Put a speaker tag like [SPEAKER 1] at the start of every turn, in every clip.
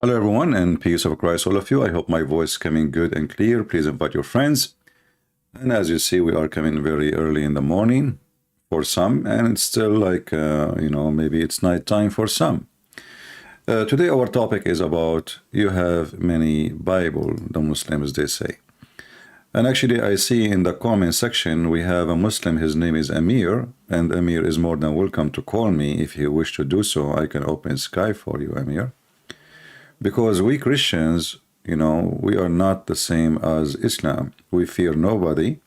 [SPEAKER 1] Hello, everyone, and peace of Christ, all of you. I hope my voice is coming good and clear. Please invite your friends. And as you see, we are coming very early in the morning for some, and it's still like, maybe it's night time for some. Today, our topic is about you have many Bible, the Muslims, they say. And actually, I see in the comment section, we have a Muslim, his name is Amir, and Amir is more than welcome to call me if you wish to do so. I can open Skype for you, Amir. Because we Christians, we are not the same as Islam. We fear nobody,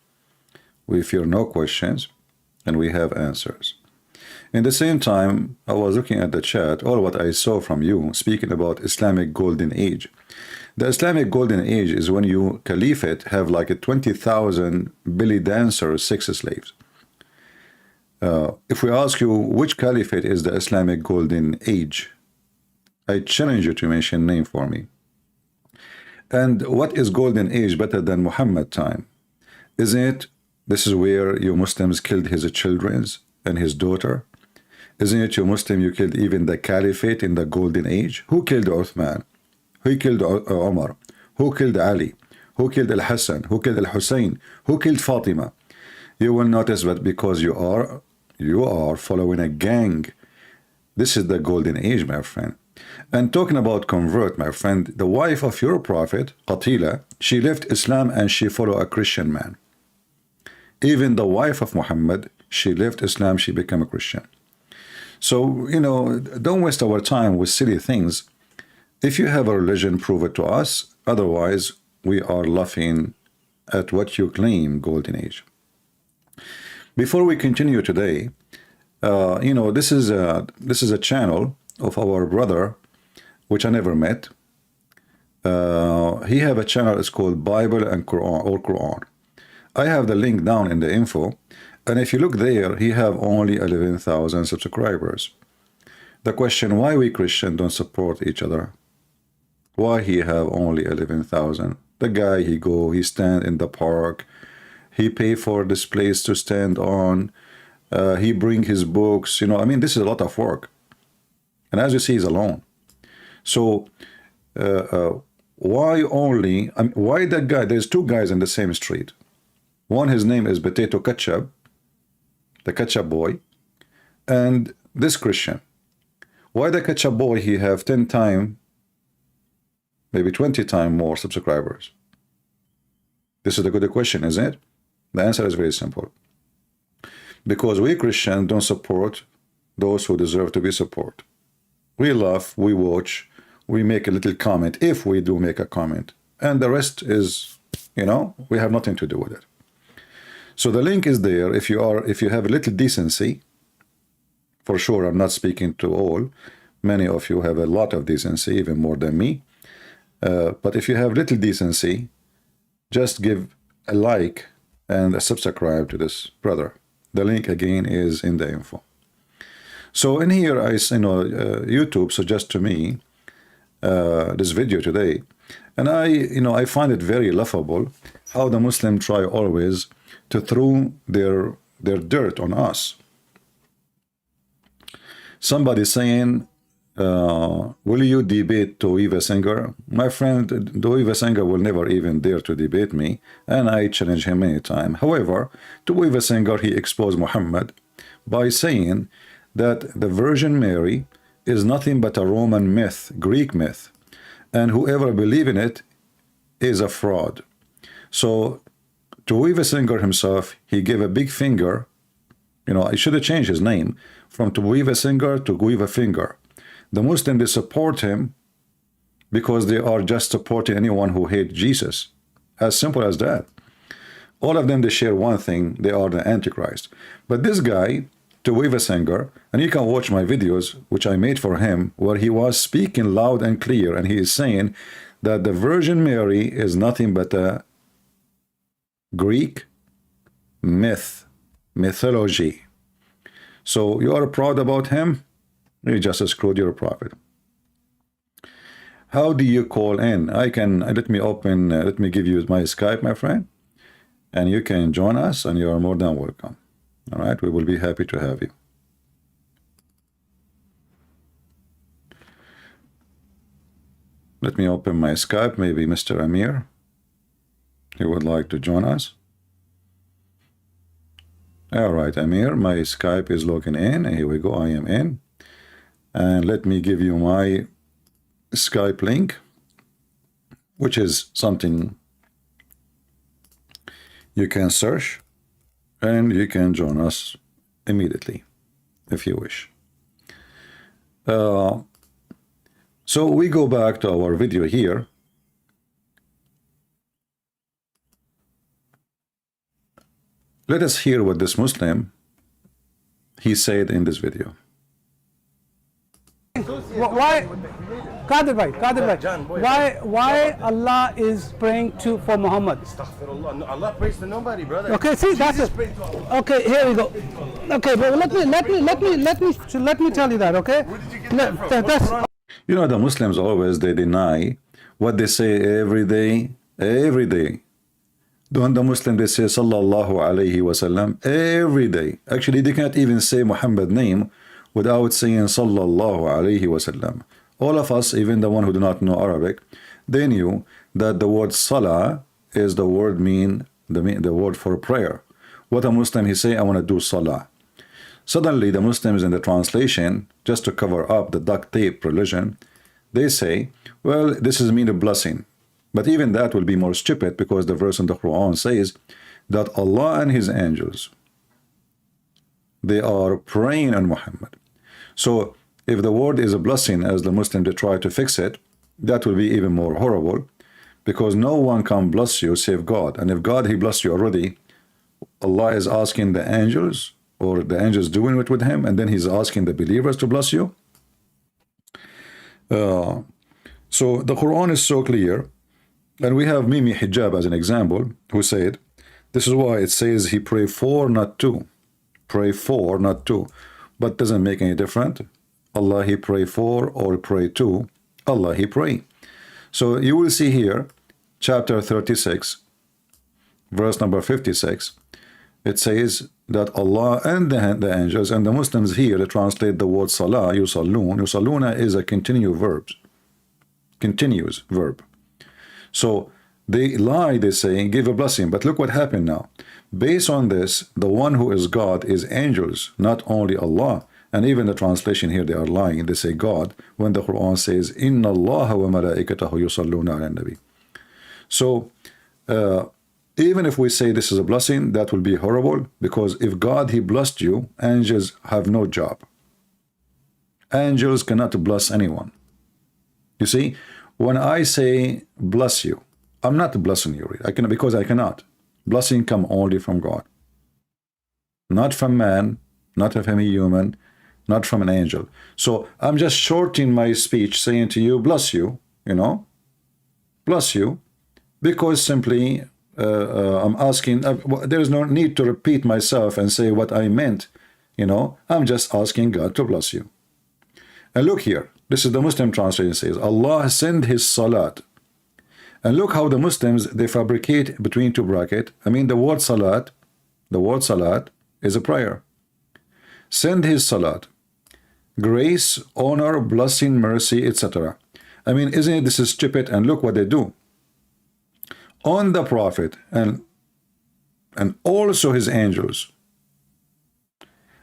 [SPEAKER 1] we fear no questions, and we have answers. In the same time, I was looking at the chat, all what I saw from you, speaking about Islamic Golden Age. The Islamic Golden Age is when you caliphate have like a 20,000 belly dancers, sex slaves. If we ask you which caliphate is the Islamic Golden Age, I challenge you to mention name for me. And what is golden age better than Muhammad time? Isn't it? This is where you Muslims killed his children and his daughter. Isn't it you Muslim you killed even the caliphate in the golden age? Who killed Uthman? Who killed Omar? Who killed Ali? Who killed Al-Hassan? Who killed Al-Hussein? Who killed Fatima? You will notice that because you are following a gang. This is the golden age, my friend. And talking about convert, my friend, the wife of your prophet, Qatila, she left Islam and she followed a Christian man. Even the wife of Muhammad, she left Islam, she became a Christian. So, don't waste our time with silly things. If you have a religion, prove it to us. Otherwise, we are laughing at what you claim, golden age. Before we continue today, this is a channel of our brother, which I never met. He have a channel, it's called Bible and Quran, or Quran. I have the link down in the info, and if you look there, he have only 11,000 subscribers. The question, why we Christian don't support each other? Why he have only 11,000? The guy, he stand in the park, he pay for this place to stand on, he bring his books, this is a lot of work. And as you see, he's alone. So why that guy? There's two guys in the same street. One, his name is Potato Ketchup, the Ketchup Boy, and this Christian. Why the Ketchup Boy, he have 10 times, maybe 20 times more subscribers? This is the good question, isn't it? The answer is very simple. Because we Christians don't support those who deserve to be supported. We laugh, we watch, we make a little comment, if we do make a comment, and the rest is, we have nothing to do with it. So the link is there. If you have a little decency, for sure, I'm not speaking to all. Many of you have a lot of decency, even more than me. But if you have little decency, just give a like and a subscribe to this brother. The link again is in the info. So in here, YouTube suggests to me this video today, and I find it very laughable how the Muslim try always to throw their dirt on us. Somebody saying, will you debate Toiva Singer? My friend, Toiva Singer will never even dare to debate me, and I challenge him many times. However, Toiva Singer, he exposed Muhammad by saying that the Virgin Mary is nothing but a Roman myth, Greek myth, and whoever believes in it is a fraud. So Toiva Singer himself, he gave a big finger. I should have changed his name from Toiva Singer to Guiva Finger. The Muslims, they support him because they are just supporting anyone who hates Jesus. As simple as that. All of them, they share one thing, they are the Antichrist. But this guy, Toiva Singer, and you can watch my videos, which I made for him, where he was speaking loud and clear, and he is saying that the Virgin Mary is nothing but a Greek myth, mythology. So you are proud about him? You just screwed your prophet. How do you call in? Let me give you my Skype, my friend, and you can join us, and you are more than welcome. All right, we will be happy to have you. Let me open my Skype. Maybe Mr. Amir, he would like to join us. All right, Amir, my Skype is logging in. Here we go. I am in. And let me give you my Skype link, which is something you can search, and you can join us immediately if you wish. So we go back to our video here. Let us hear what this Muslim he said in this video.
[SPEAKER 2] Why, Qadir bhai, why Allah is praying for Muhammad?
[SPEAKER 3] Astaghfirullah. Allah prays to nobody, brother.
[SPEAKER 2] Okay, see, that's it. Okay, here we go. Okay, but let me tell you that. Okay,
[SPEAKER 1] you know, the Muslims always they deny what they say every day. Every day, don't the Muslims they say Sallallahu Alaihi Wasallam every day? Actually, they can't even say Muhammad name without saying Sallallahu Alaihi Wasallam. All of us, even the one who do not know Arabic, they knew that the word Salah is the word the word for prayer. What a Muslim he say, I want to do Salah. Suddenly the Muslims in the translation, just to cover up the duct tape religion, they say, well, this is mean a blessing. But even that will be more stupid, because the verse in the Quran says that Allah and his angels, they are praying on Muhammad. So if the word is a blessing, as the Muslims they try to fix it, that will be even more horrible, because no one can bless you save God. And if God he blessed you already, Allah is asking the angels, or the angels doing it with him, and then he's asking the believers to bless you. So the Quran is so clear. And we have Mimi Hijab as an example, who said, this is why it says he pray for, not to. Pray for, not to. But doesn't make any difference. Allah he pray for or pray to. Allah he pray. So you will see here, chapter 36, verse number 56, it says that Allah and the angels and the Muslims here, they translate the word Salah, yusallun. Yusalluna is a continuous verb. So they lie, they say, give a blessing. But look what happened now. Based on this, the one who is God is angels, not only Allah. And even the translation here, they are lying. They say God, when the Quran says, Inna Allah wa malaikatahu yusalluna ala nabi. So, even if we say this is a blessing, that will be horrible, because if God, he blessed you, angels have no job. Angels cannot bless anyone. You see? When I say bless you, I'm not blessing you, because I cannot. Blessing come only from God, not from man, not from a human, not from an angel. So I'm just shortening my speech, saying to you, bless you, bless you, because simply I'm asking. There is no need to repeat myself and say what I meant. I'm just asking God to bless you. And look here. This is the Muslim translation says, Allah send his salat. And look how the Muslims, they fabricate between two brackets. I mean, the word salat is a prayer. Send his salat. Grace, honor, blessing, mercy, etc. I mean, isn't it, this is stupid? And look what they do. On the Prophet and also his angels.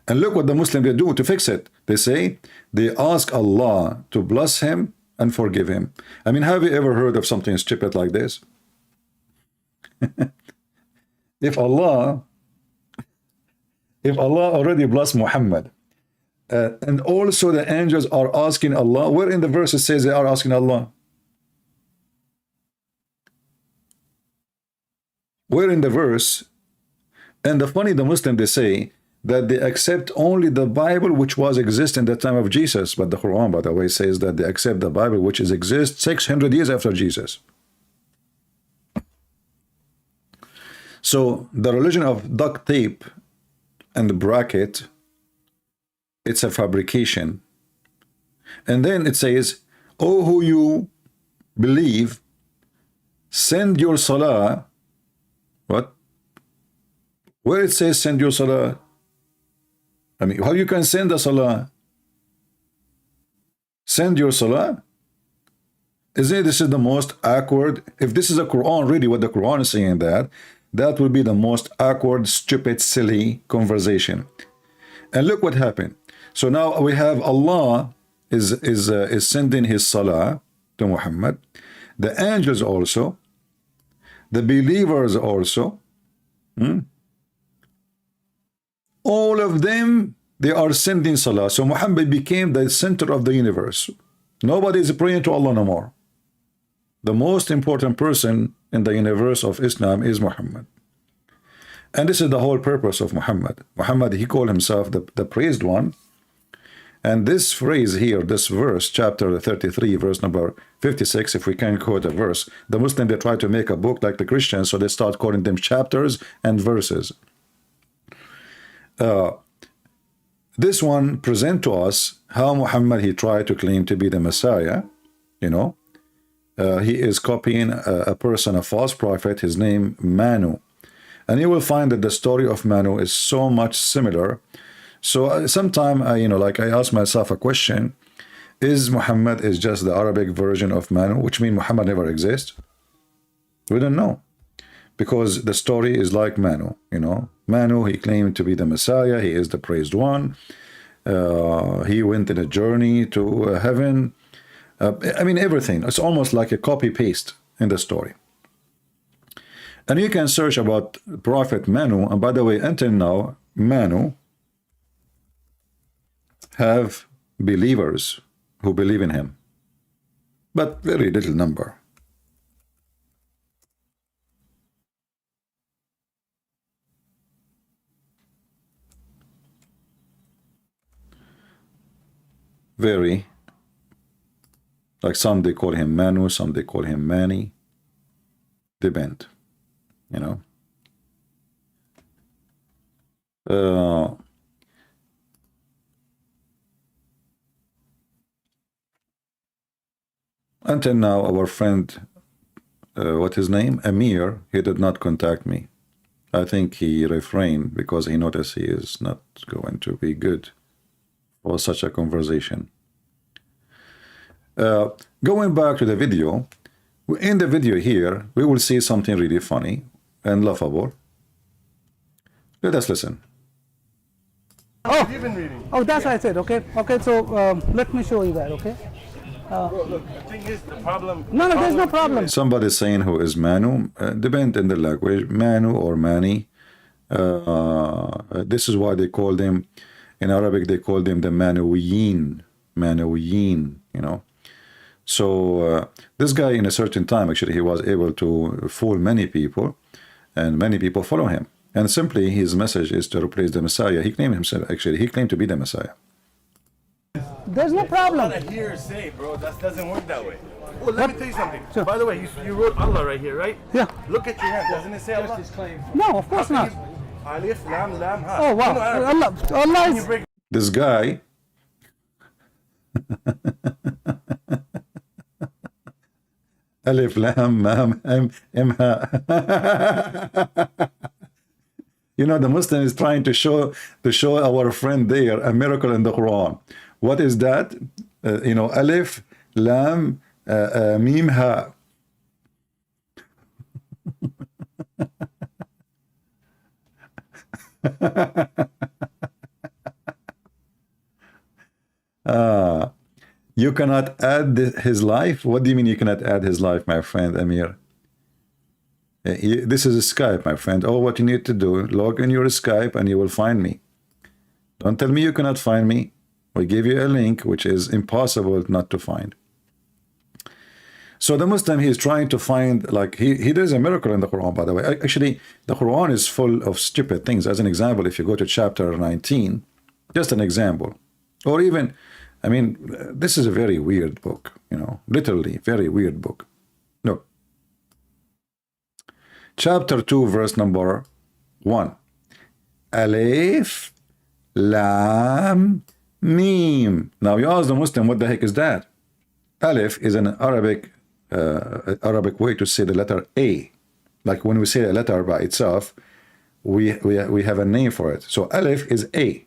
[SPEAKER 1] And look what the Muslims they do to fix it. They say, they ask Allah to bless him and forgive him. I mean, have you ever heard of something stupid like this? If Allah already blessed Muhammad, and also the angels are asking Allah, where in the verse it says they are asking Allah? Where in the verse? And the Muslim, they say, that they accept only the Bible which was exist in the time of Jesus. But the Quran, by the way, says that they accept the Bible which is exist 600 years after Jesus. So the religion of duct tape and the bracket, it's a fabrication. And then it says, oh, who you believe, send your salah. What? Where it says send your salah? I mean, how you can send a salah? Send your salah? Isn't it? This is the most awkward. If this is a Quran, really what the Quran is saying, that will be the most awkward, stupid, silly conversation. And look what happened. So now we have Allah is sending his salah to Muhammad. The angels also, the believers also, all of them, they are sending salah. So Muhammad became the center of the universe. Nobody is praying to Allah no more. The most important person in the universe of Islam is Muhammad. And this is the whole purpose of Muhammad. Muhammad, he called himself the praised one. And this phrase here, this verse, chapter 33, verse number 56, if we can quote a verse, the Muslims, they try to make a book like the Christians, so they start calling them chapters and verses. This one present to us how Muhammad, he tried to claim to be the Messiah, you know. He is copying a person, a false prophet, his name Manu. And you will find that the story of Manu is so much similar. So sometime, you know, like I ask myself a question, is Muhammad is just the Arabic version of Manu, which means Muhammad never exists? We don't know. Because the story is like Manu, you know. Manu, he claimed to be the Messiah, he is the praised one. He went in a journey to heaven. I mean, everything. It's almost like a copy-paste in the story. And you can search about Prophet Manu, and by the way, until now, Manu have believers who believe in him, but very little number. Very, like some they call him Manu, some they call him Mani, depend, you know. Until now, our friend, what his name? Amir, he did not contact me. I think he refrained because he noticed he is not going to be good for such a conversation. Going back to the video, in the video here, we will see something really funny and laughable. Let us listen.
[SPEAKER 2] Oh,
[SPEAKER 3] You've been reading.
[SPEAKER 2] oh, that's what I said. Okay, okay. So let me show you that. Okay.
[SPEAKER 3] Bro, look, the thing is, the problem.
[SPEAKER 2] No, no, there's no problem.
[SPEAKER 1] Somebody saying who is Manu, depend in the language, Manu or Mani. This is why they call them, in Arabic, they call them the Manuwiyin, you know. So this guy in a certain time, actually, he was able to fool many people, and many people follow him. And simply his message is to replace the Messiah. He claimed himself, actually, he claimed to be the Messiah.
[SPEAKER 2] There's no problem.
[SPEAKER 3] Not a hearsay, bro. That doesn't work that way. Oh, let me tell you something. Sure. By the way, you wrote Allah right here, right?
[SPEAKER 2] Yeah.
[SPEAKER 3] Look at your hand. Doesn't it say Allah?
[SPEAKER 2] No, of course not.
[SPEAKER 3] Alif, lam, lam, ha.
[SPEAKER 2] Oh wow, Allah, Allah
[SPEAKER 3] Can you
[SPEAKER 2] is.
[SPEAKER 3] break
[SPEAKER 1] This guy, Alif, Lam, Mam, Em, Ha. You know, the Muslim is trying to show our friend there a miracle in the Quran. What is that? You know, Alif, Lam, Mim, Ha. You cannot add his life? What do you mean you cannot add his life, my friend Amir? This is Skype, my friend. Oh, what you need to do, log in your Skype and you will find me. Don't tell me you cannot find me. We give you a link which is impossible not to find. So the Muslim, he is trying to find, like, he does a miracle in the Quran, by the way. Actually, the Quran is full of stupid things. As an example, if you go to chapter 19, just an example. Or even, I mean, this is a very weird book, you know, literally, very weird book. Look. Chapter 2, verse number 1. Alif, Lam, Mim. Now you ask the Muslim, what the heck is that? Alif is an Arabic way to say the letter A. Like when we say a letter by itself, we have a name for it. So Alif is A.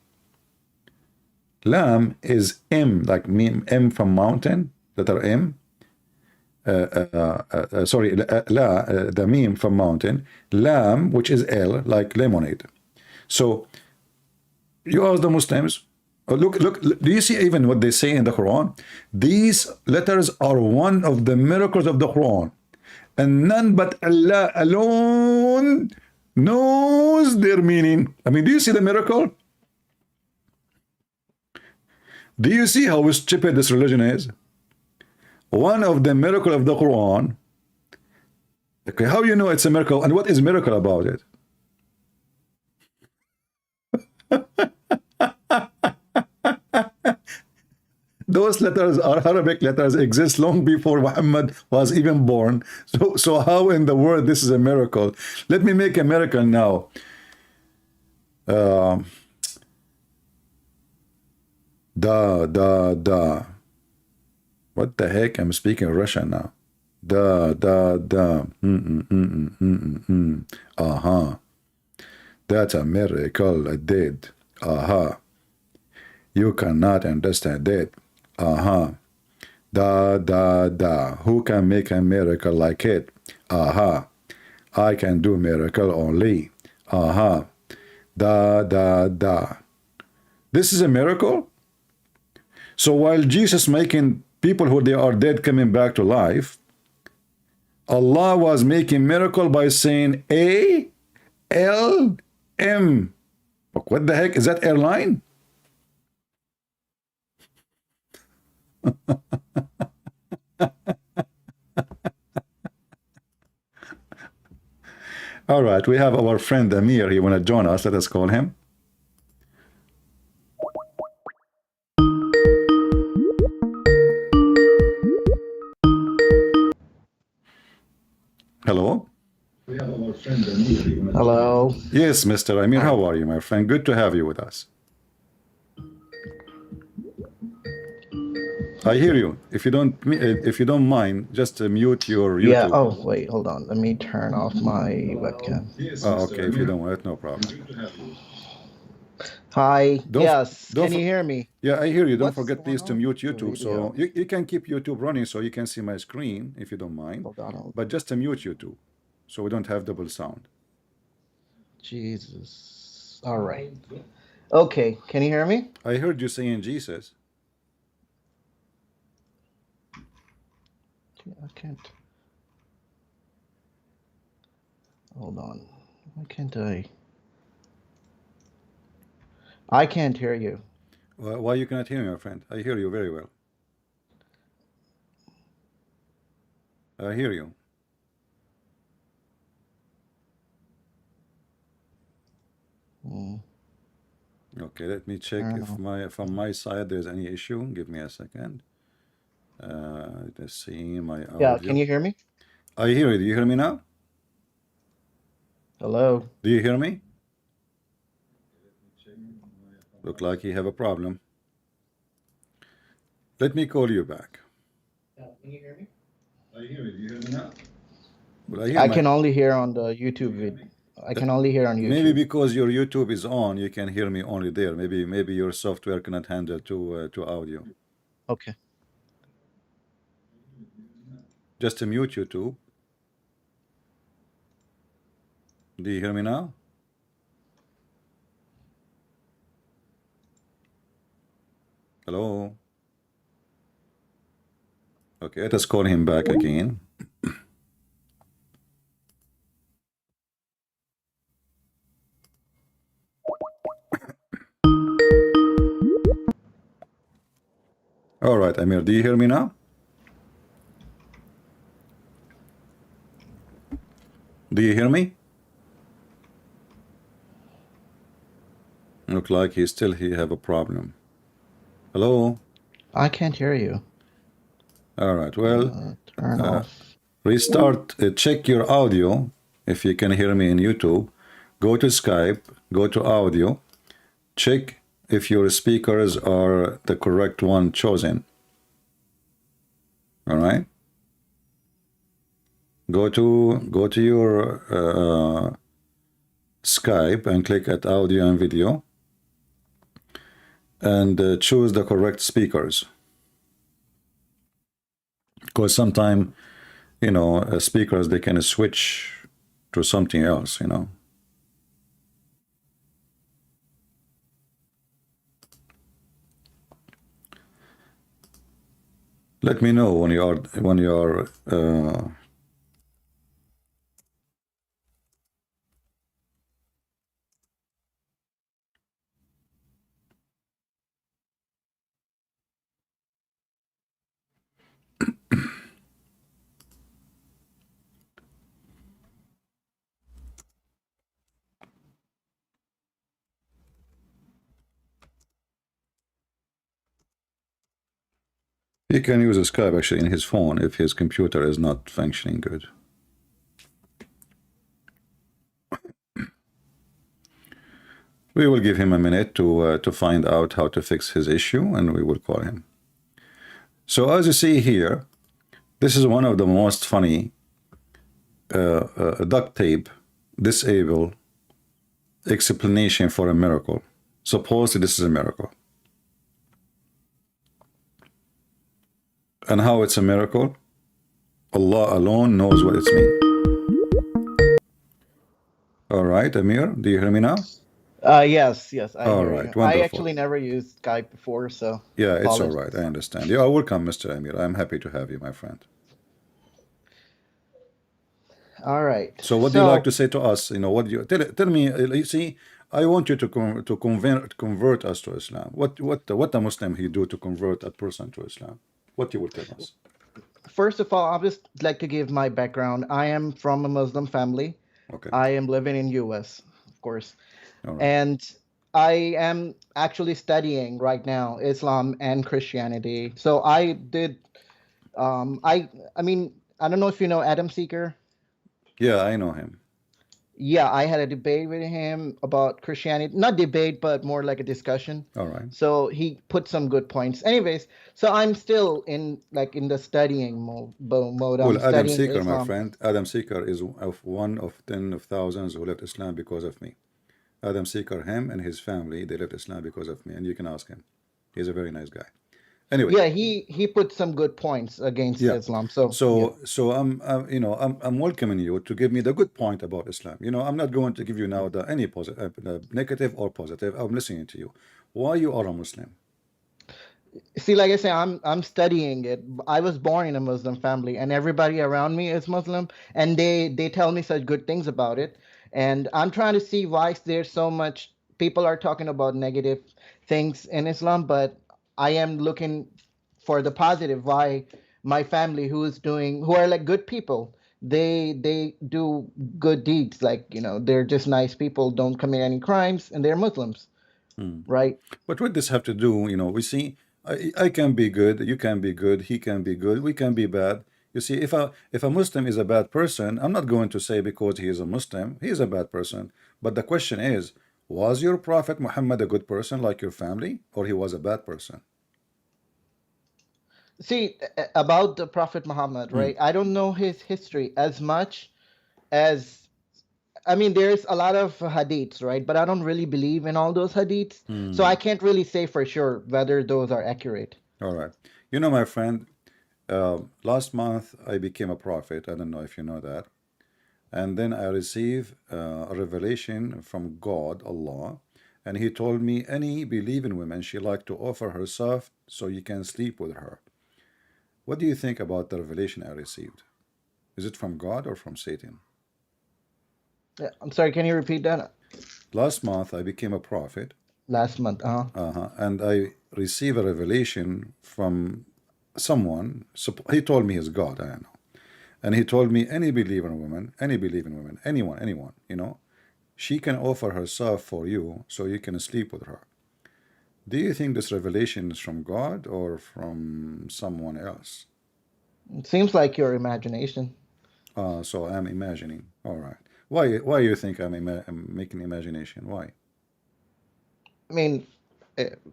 [SPEAKER 1] Lam is M, like Mim, M from mountain, letter M. sorry, the meme from mountain, lam, which is L, like lemonade. So you ask the Muslims, look, do you see even what they say in the Quran? These letters are one of the miracles of the Quran, and none but Allah alone knows their meaning. I mean, do you see the miracle? Do you see how stupid this religion is? One of the miracle of the Quran. Okay, how you know it's a miracle, and what is miracle about it? Those letters are Arabic letters, exist long before Muhammad was even born. So how in the world this is a miracle? Let me make a miracle now. Da. What the heck? I'm speaking Russian now. Da. Aha. That's a miracle I did. Aha. You cannot understand it. Aha. Da. Who can make a miracle like it? Aha. I can do miracle only. Aha. Da. This is a miracle? So while Jesus making people who they are dead coming back to life, Allah was making miracle by saying A-L-M. What the heck? Is that airline? All right, we have our friend Amir. He want to join us. Let us call him. Hello. We have our friend Amir.
[SPEAKER 2] Hello.
[SPEAKER 1] Yes, Mr. Amir. How are you, my friend? Good to have you with us. I hear you. If you don't mind, just mute your YouTube.
[SPEAKER 2] Yeah. Oh, wait. Hold on. Let me turn off my webcam.
[SPEAKER 1] Oh, okay. If you don't want it, no problem.
[SPEAKER 2] Hi.
[SPEAKER 1] Don't-
[SPEAKER 2] Yes.
[SPEAKER 1] don't
[SPEAKER 2] Can you hear me?
[SPEAKER 1] Yeah, I hear you. Don't
[SPEAKER 2] What's
[SPEAKER 1] forget,
[SPEAKER 2] going
[SPEAKER 1] please, to
[SPEAKER 2] on
[SPEAKER 1] mute
[SPEAKER 2] with the
[SPEAKER 1] YouTube. So
[SPEAKER 2] video?
[SPEAKER 1] you can keep YouTube running so you can see my screen if you don't mind.
[SPEAKER 2] Hold on.
[SPEAKER 1] But just to mute YouTube so we don't have double sound.
[SPEAKER 2] Jesus. All right. Okay. Can you hear me?
[SPEAKER 1] I heard you saying Jesus.
[SPEAKER 2] I can't. Hold on. Why can't I? I can't hear you.
[SPEAKER 1] Why you cannot hear me, my friend? I hear you very well. I hear you.
[SPEAKER 2] Hmm.
[SPEAKER 1] Okay, let me check
[SPEAKER 2] I
[SPEAKER 1] if
[SPEAKER 2] don't
[SPEAKER 1] from my side there's any issue. Give me a second. Let's see my audio.
[SPEAKER 2] Yeah. Can you hear me?
[SPEAKER 1] I hear you. Do you hear me now?
[SPEAKER 2] Hello.
[SPEAKER 1] Do you hear me? Look like you have a problem. Let me call you back.
[SPEAKER 2] Yeah. Can you hear me?
[SPEAKER 1] I hear you. Do you hear me now? Well,
[SPEAKER 2] I can only hear on the YouTube video. I can only hear on YouTube.
[SPEAKER 1] Maybe because your YouTube is on, you can hear me only there. Maybe your software cannot handle to audio.
[SPEAKER 2] Okay.
[SPEAKER 1] Just to mute YouTube. Do you hear me now? Hello? Okay, let us call him back again. All right, Amir, do you hear me now? Do you hear me? Look like he have a problem. Hello?
[SPEAKER 2] I can't hear you.
[SPEAKER 1] All right, well,
[SPEAKER 2] Turn off.
[SPEAKER 1] restart, check your audio if you can hear me in YouTube. Go to Skype, go to audio, check if your speakers are the correct one chosen. All right? Go to your Skype and click at audio and video and choose the correct speakers. Because sometimes speakers, they can switch to something else. Let me know when you are he can use Skype actually in his phone if his computer is not functioning good. We will give him a minute to find out how to fix his issue, and we will call him. So as you see here, this is one of the most funny duct tape disable explanation for a miracle. Suppose this is a miracle. And how it's a miracle? Allah alone knows what it means. All right, Amir, do you hear me now?
[SPEAKER 4] Yes. I
[SPEAKER 1] All
[SPEAKER 4] hear
[SPEAKER 1] right,
[SPEAKER 4] you. I
[SPEAKER 1] wonderful.
[SPEAKER 4] actually never used Skype before, so
[SPEAKER 1] Yeah, it's all
[SPEAKER 4] apologies.
[SPEAKER 1] right. I understand. Yeah, welcome, Mr. Amir. I'm happy to have you, my friend.
[SPEAKER 4] All right.
[SPEAKER 1] So what do you like to say to us? What do you tell me? You see, I want you to convert us to Islam. What a Muslim he do to convert a person to Islam? What you would tell us?
[SPEAKER 4] First of all, I'll just like to give my background. I am from a Muslim family.
[SPEAKER 1] Okay.
[SPEAKER 4] I am living in US, of course.
[SPEAKER 1] All right.
[SPEAKER 4] And I am actually studying right now Islam and Christianity. So I did I mean, I don't know if you know Adam Seeker.
[SPEAKER 1] Yeah, I know him.
[SPEAKER 4] Yeah, I had a debate with him about Christianity. Not debate, but more like a discussion.
[SPEAKER 1] All right.
[SPEAKER 4] So he put some good points. Anyways, so I'm still in the studying mode.
[SPEAKER 1] Well,
[SPEAKER 4] I'm
[SPEAKER 1] Adam
[SPEAKER 4] studying
[SPEAKER 1] Seeker, my
[SPEAKER 4] Islam.
[SPEAKER 1] friend, Adam Seeker is one of 10 of thousands who left Islam because of me. Adam Seeker, him and his family, they left Islam because of me, and you can ask him. He's a very nice guy. Anyway.
[SPEAKER 4] Yeah, he put some good points against Islam. So
[SPEAKER 1] I'm welcoming you to give me the good point about Islam. I'm not going to give you now any negative or positive. I'm listening to you. Why you are a Muslim?
[SPEAKER 4] See, like I say, I'm studying it. I was born in a Muslim family, and everybody around me is Muslim, and they tell me such good things about it. And I'm trying to see why there's so much people are talking about negative things in Islam, but I am looking for the positive. Why my family, who are like good people, they do good deeds. Like they're just nice people, don't commit any crimes, and they're Muslims, right?
[SPEAKER 1] But what does have to do? We see, I can be good, you can be good, he can be good, we can be bad. You see, if a Muslim is a bad person, I'm not going to say because he is a Muslim, he is a bad person. But the question is, was your Prophet Muhammad a good person like your family, or he was a bad person?
[SPEAKER 4] See, about the Prophet Muhammad, right? I don't know his history as much as, I mean, there's a lot of hadiths, right? But I don't really believe in all those hadiths. So I can't really say for sure whether those are accurate.
[SPEAKER 1] All right. My friend, last month I became a prophet. I don't know if you know that. And then I received a revelation from God, Allah, and he told me any believing woman, she like to offer herself so you can sleep with her. What do you think about the revelation I received? Is it from God or from Satan?
[SPEAKER 4] Yeah, I'm sorry, can you repeat that?
[SPEAKER 1] Last month I became a prophet.
[SPEAKER 4] Last month,
[SPEAKER 1] and I received a revelation from someone. He told me he's God, I don't know. And he told me any believing woman, anyone, she can offer herself for you so you can sleep with her. Do you think this revelation is from God or from someone else?
[SPEAKER 4] It seems like your imagination.
[SPEAKER 1] So I'm imagining. All right. Why you think I'm making imagination? Why?
[SPEAKER 4] I mean,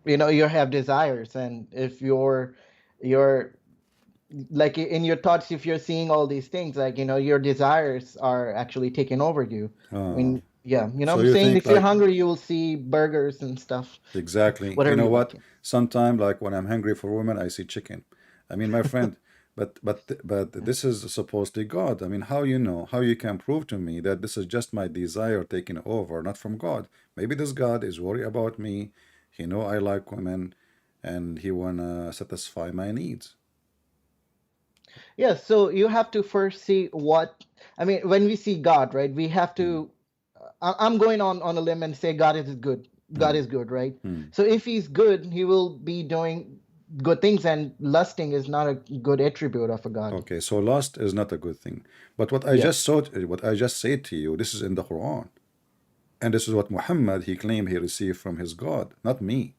[SPEAKER 4] you have desires, and if you're like in your thoughts, if you're seeing all these things, like your desires are actually taking over you. I mean, yeah,
[SPEAKER 1] So
[SPEAKER 4] I'm
[SPEAKER 1] you
[SPEAKER 4] saying
[SPEAKER 1] think
[SPEAKER 4] if you're
[SPEAKER 1] like-
[SPEAKER 4] hungry, you will see burgers and stuff.
[SPEAKER 1] Exactly.
[SPEAKER 4] Whatever
[SPEAKER 1] You know
[SPEAKER 4] you
[SPEAKER 1] what?
[SPEAKER 4] like.
[SPEAKER 1] Sometimes, like when I'm hungry for women, I see chicken. I mean, my friend, But this is supposedly God. I mean, how you know? How you can prove to me that this is just my desire taking over, not from God? Maybe this God is worried about me. He know I like women, and he wanna satisfy my needs.
[SPEAKER 4] Yeah, so you have to first see what, I mean, when we see God, right, we have to, I'm going on a limb and say God is good. God is good, right? So if he's good, he will be doing good things, and lusting is not a good attribute of a God.
[SPEAKER 1] Okay, so lust is not a good thing. But what I
[SPEAKER 4] Yeah.
[SPEAKER 1] just saw, what I just said to you, this is in the Quran, and this is what Muhammad he claimed he received from his God, not me.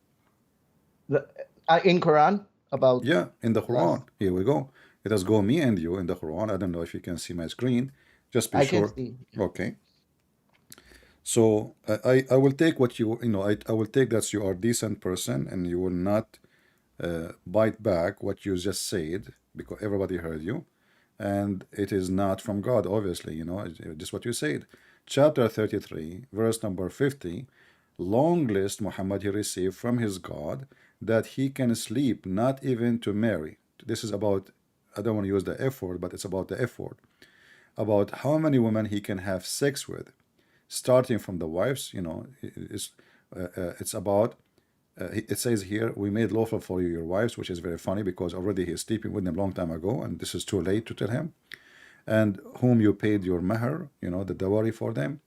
[SPEAKER 4] In Quran about
[SPEAKER 1] Yeah, in the Quran.
[SPEAKER 4] lust,
[SPEAKER 1] Here we go. It has go me and you in the Quran. I don't know if you can see my screen. Just be
[SPEAKER 4] I can
[SPEAKER 1] sure.
[SPEAKER 4] see.
[SPEAKER 1] Okay. So I will take what I will take that you are a decent person and you will not bite back what you just said because everybody heard you, and it is not from God, obviously. Just what you said. Chapter 33, verse number 50. Long list Muhammad he received from his God that he can sleep, not even to marry. This is about, I don't want to use the F word, but it's about the F word. About how many women he can have sex with, starting from the wives. It's about, it says here, we made lawful for you your wives, which is very funny because already he's sleeping with them long time ago, and this is too late to tell him. And whom you paid your mahar, the dowry for them,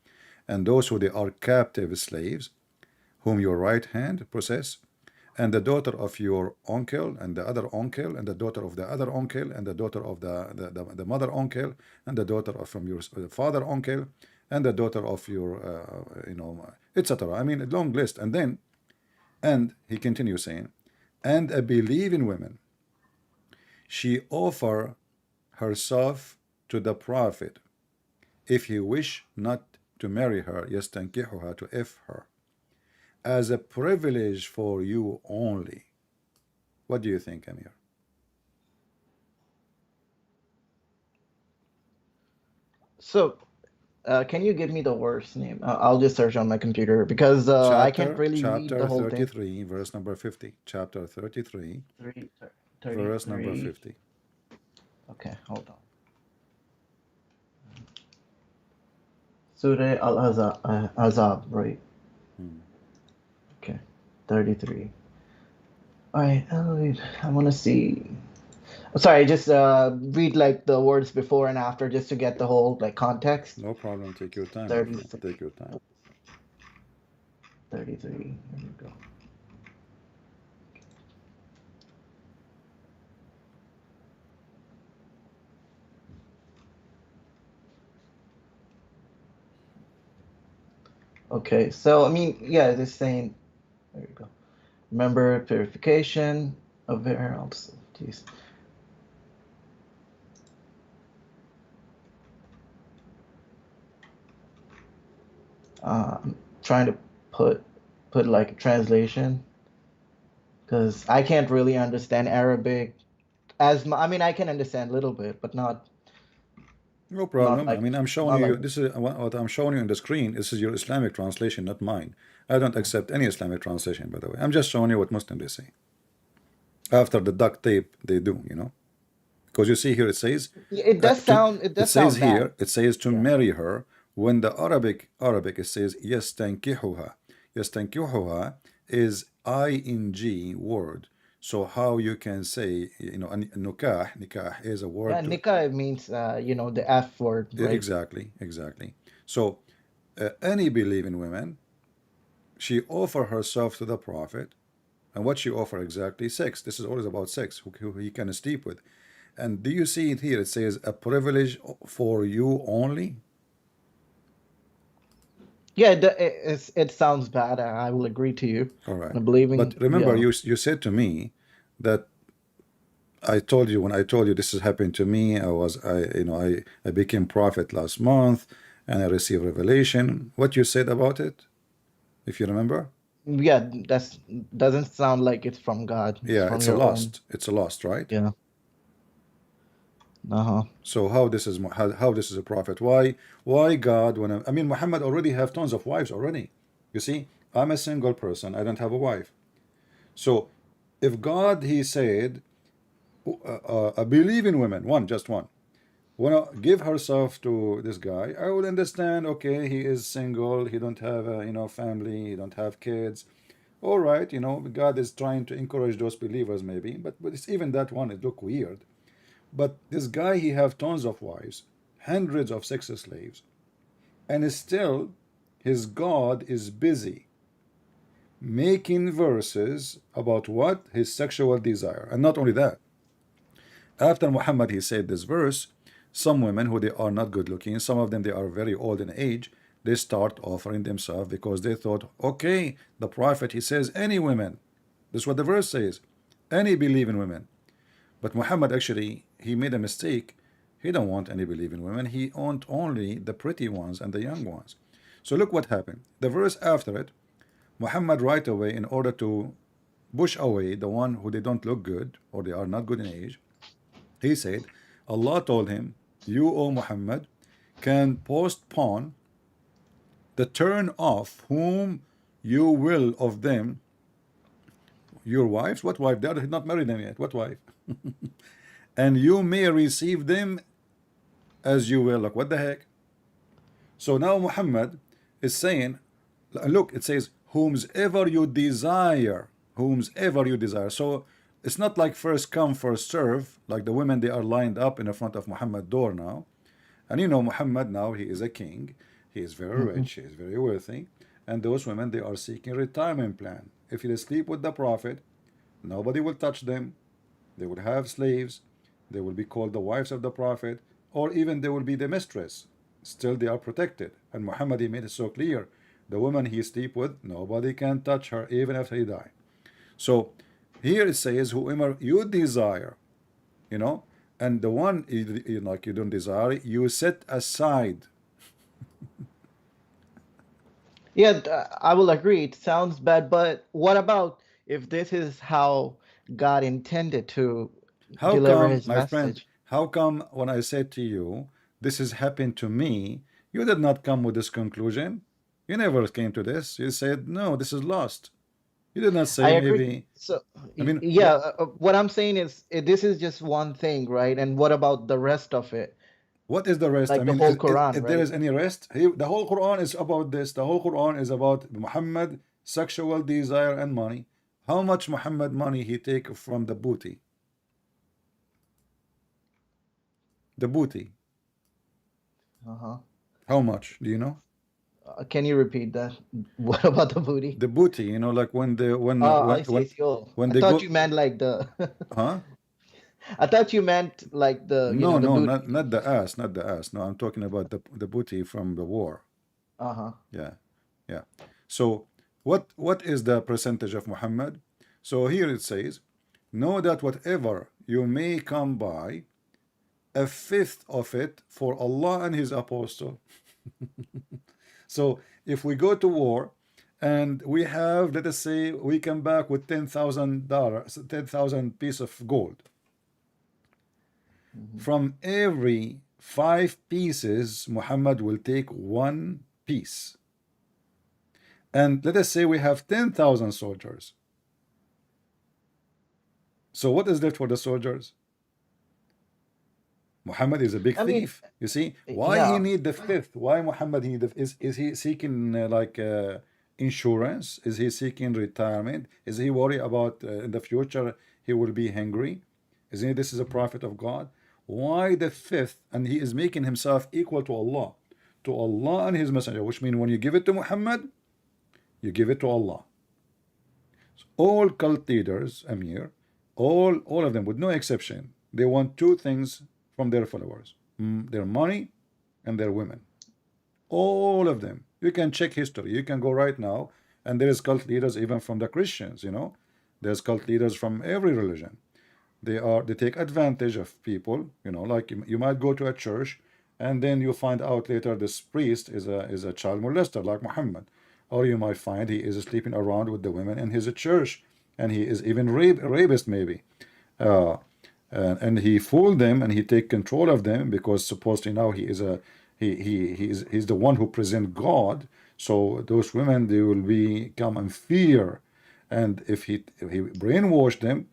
[SPEAKER 1] and those who they are captive slaves, whom your right hand possess, and the daughter of your uncle, and the other uncle, and the daughter of the other uncle, and the daughter of the mother uncle, and the daughter of from your father uncle, and the daughter of your, etc. I mean, a long list. And he continues saying, and a believing woman, she offer herself to the Prophet, if he wish not to marry her, yastankihuha, to if her, as a privilege for you only. What do you think, Amir?
[SPEAKER 4] So, can you give me the verse name? I'll just search on my computer because I can't really read
[SPEAKER 1] Chapter
[SPEAKER 4] the whole thing.
[SPEAKER 1] 33, verse number 50. Chapter 33,
[SPEAKER 4] Three-
[SPEAKER 1] verse number
[SPEAKER 4] 33.
[SPEAKER 1] 50.
[SPEAKER 4] Okay, hold on. Surah Al-Azab, right? Okay, 33. All right, I want to see. Sorry, just read like the words before and after just to get the whole like context.
[SPEAKER 1] No problem. Take your time, my friend.
[SPEAKER 4] 36,
[SPEAKER 1] Take your time.
[SPEAKER 4] 33. Here we go. Okay, so I mean, yeah, it's saying, there we go. Remember purification of hair. Jeez. I'm trying to put like a translation because I can't really understand Arabic I mean, I can understand a little bit, but not
[SPEAKER 1] No problem. I
[SPEAKER 4] like
[SPEAKER 1] mean, I'm showing
[SPEAKER 4] not
[SPEAKER 1] you,
[SPEAKER 4] like
[SPEAKER 1] this is what I'm showing you on the screen. This is your Islamic translation, not mine. I don't accept any Islamic translation, by the way. I'm just showing you what Muslims they say. After the duct tape, they do, Because you see here it says,
[SPEAKER 4] it does sound bad.
[SPEAKER 1] it says to
[SPEAKER 4] Yeah.
[SPEAKER 1] marry her. When the Arabic it says yastankihuha. Yastankihuha is ing word. So how you can say, nikah is a word
[SPEAKER 4] Yeah,
[SPEAKER 1] to,
[SPEAKER 4] nikah means the F word, right?
[SPEAKER 1] exactly. So any believing woman, she offer herself to the Prophet, and what she offer exactly? Sex. This is always about sex, who he can sleep with. And do you see it here? It says a privilege for you only.
[SPEAKER 4] Yeah, it sounds bad. I will agree to you.
[SPEAKER 1] All right.
[SPEAKER 4] I'm believing.
[SPEAKER 1] But remember,
[SPEAKER 4] Yeah.
[SPEAKER 1] you said to me that I told you, when I told you this has happened to me, I became prophet last month and I received revelation. What you said about it, if you remember?
[SPEAKER 4] Yeah, doesn't sound like it's from God. It's
[SPEAKER 1] Yeah,
[SPEAKER 4] from
[SPEAKER 1] it's a
[SPEAKER 4] your own.
[SPEAKER 1] lust. It's a lust, right?
[SPEAKER 4] Yeah. Uh-huh.
[SPEAKER 1] So how this is how this is a prophet? Why God? I mean, Muhammad already have tons of wives already. You see, I'm a single person. I don't have a wife. So if God, he said, believing women, one, just one, wanna give herself to this guy, I would understand. Okay, he is single, he don't have a, family, he don't have kids. All right, God is trying to encourage those believers maybe, but it's even that one, it look weird. But this guy, he have tons of wives, hundreds of sex slaves, and still his God is busy making verses about what? His sexual desire. And not only that, after Muhammad he said this verse, some women who they are not good looking, some of them they are very old in age, they start offering themselves because they thought, okay, the prophet he says any women. This is what the verse says, any believing women. But Muhammad actually he made a mistake. He don't want any believing women. He want only the pretty ones and the young ones. So look what happened. The verse after it, Muhammad right away, in order to push away the one who they don't look good or they are not good in age, he said, Allah told him, you, O Muhammad, can postpone the turn off whom you will of them, your wives. What wife? They are not married them yet. What wife? And you may receive them as you will. Like, what the heck? So now Muhammad is saying, look, it says, whomsoever you desire, whomsoever you desire. So it's not like first come, first serve, like the women, they are lined up in the front of Muhammad's door now. And Muhammad now, he is a king. He is very rich. He is very wealthy. And those women, they are seeking retirement plan. If they sleep with the Prophet, nobody will touch them. They will have slaves. They will be called the wives of the Prophet, or even they will be the mistress. Still, they are protected. And Muhammad, he made it so clear. The woman he sleep with, nobody can touch her, even after he die. So here it says, whoever you desire, and the one like you don't desire, you set aside.
[SPEAKER 4] Yeah, I will agree. It sounds bad, but what about if this is how God intended to
[SPEAKER 1] How
[SPEAKER 4] deliver
[SPEAKER 1] come,
[SPEAKER 4] his
[SPEAKER 1] my friend,
[SPEAKER 4] message?
[SPEAKER 1] how come when I said to you, this has happened to me, you did not come with this conclusion? You never came to this. You said, no, this is lost. You did not
[SPEAKER 4] I
[SPEAKER 1] say
[SPEAKER 4] agree.
[SPEAKER 1] maybe,
[SPEAKER 4] So,
[SPEAKER 1] I mean,
[SPEAKER 4] yeah, what I'm saying is this is just one thing, right? And what about the rest of it?
[SPEAKER 1] what is the rest? I
[SPEAKER 4] Like the
[SPEAKER 1] mean,
[SPEAKER 4] whole Quran,
[SPEAKER 1] if there
[SPEAKER 4] right?
[SPEAKER 1] is any rest, the whole Quran is about this. The whole Quran is about Muhammad, sexual desire and money. How much Muhammad money he take from the booty? The booty.
[SPEAKER 4] Uh-huh.
[SPEAKER 1] How much? Do you know?
[SPEAKER 4] Can you repeat that? What about the booty?
[SPEAKER 1] The booty, like when the
[SPEAKER 4] I see. I see. Oh,
[SPEAKER 1] when
[SPEAKER 4] I
[SPEAKER 1] they
[SPEAKER 4] thought
[SPEAKER 1] go,
[SPEAKER 4] you meant like the.
[SPEAKER 1] huh?
[SPEAKER 4] I thought you meant like the,
[SPEAKER 1] No,
[SPEAKER 4] the
[SPEAKER 1] no,
[SPEAKER 4] booty.
[SPEAKER 1] not the ass, not the ass. No, I'm talking about the booty from the war.
[SPEAKER 4] Uh-huh.
[SPEAKER 1] Yeah, yeah. So what is the percentage of Muhammad? So here it says, know that whatever you may come by, a fifth of it for Allah and His apostle. So if we go to war and we have, let us say, we come back with $10,000, 10,000 piece of gold. From every 5 pieces, Muhammad will take 1 piece. And let us say we have 10,000 soldiers. So what is left for the soldiers? Muhammad is a big
[SPEAKER 4] I mean,
[SPEAKER 1] thief. You see, why he
[SPEAKER 4] yeah.
[SPEAKER 1] need the fifth? Why Muhammad need the is he seeking insurance? Is he seeking retirement? Is he worried about in the future he will be hungry? Isn't he, this is a prophet of God? Why the fifth? And he is making himself equal to Allah and his messenger, which means when you give it to Muhammad, you give it to Allah. So all cult leaders, Amir, all of them, with no exception, they want 2 things from their followers: their money and their women. All of them. You can check history. You can go right now, and there is cult leaders even from the Christians. There's cult leaders from every religion. They take advantage of people. Like you might go to a church, and then you find out later this priest is a child molester like Muhammad, or you might find he is sleeping around with the women in his church, and he is even rapist maybe. And he fooled them, and he take control of them, because supposedly now he is he's the one who present God. So those women, they will become in fear, and if he brainwashed them,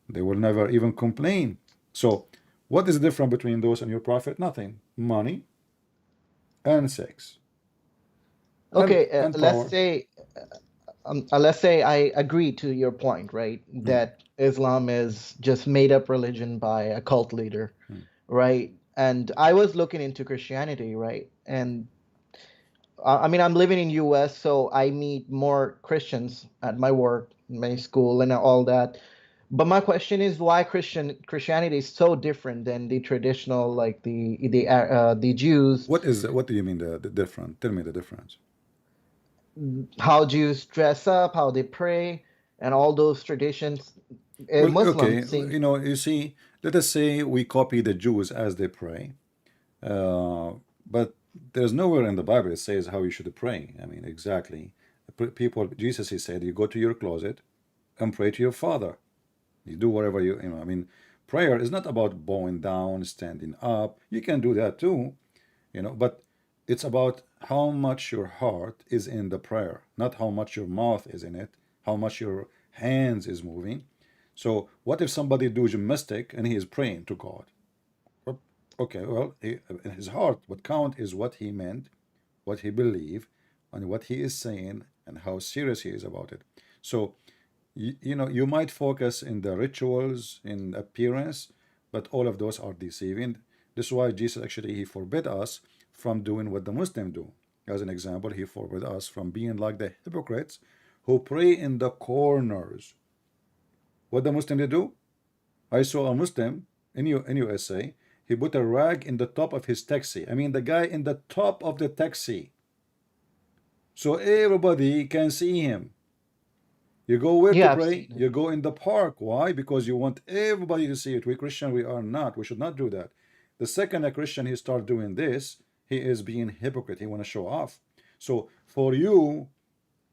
[SPEAKER 1] they will never even complain. So what is the difference between those and your prophet? Nothing. Money and sex
[SPEAKER 4] Okay,
[SPEAKER 1] and power.
[SPEAKER 4] let's say I agree to your point, right? That Islam is just made up religion by a cult leader, right? And I was looking into Christianity, right? And I mean, I'm living in US, so I meet more Christians at my work, my school, and all that. But my question is why Christianity is so different than the traditional, like the Jews,
[SPEAKER 1] What do you mean the different? Tell me the difference.
[SPEAKER 4] how Jews dress up, how they pray, and all those traditions.
[SPEAKER 1] Well, okay,
[SPEAKER 4] Muslims seem.
[SPEAKER 1] you see, let us say we copy the Jews as they pray, but there's nowhere in the Bible it says how you should pray. I mean, exactly. People, Jesus, he said, you go to your closet and pray to your Father. You do whatever you know. I mean, prayer is not about bowing down, standing up. You can do that too, but it's about how much your heart is in the prayer, not how much your mouth is in it, how much your hands is moving. So what if somebody do gymnastic and he is praying to God? Well, okay, well, in his heart, what count is what he meant, what he believed, and what he is saying, and how serious he is about it. So, you might focus in the rituals, in appearance, but all of those are deceiving. This is why Jesus actually he forbid us from doing what the Muslims do. As an example, he forbid us from being like the hypocrites who pray in the corners. What the Muslim they do? I saw a Muslim in USA. He put a rag in the top of his taxi. I mean, the guy in the top of the taxi, so everybody can see him. You go where to
[SPEAKER 4] Yeah, I've
[SPEAKER 1] pray?
[SPEAKER 4] seen it.
[SPEAKER 1] You go in the park. Why? Because you want everybody to see it. We Christian, we are not. We should not do that. The second a Christian he start doing this, he is being hypocrite. He want to show off. So for you,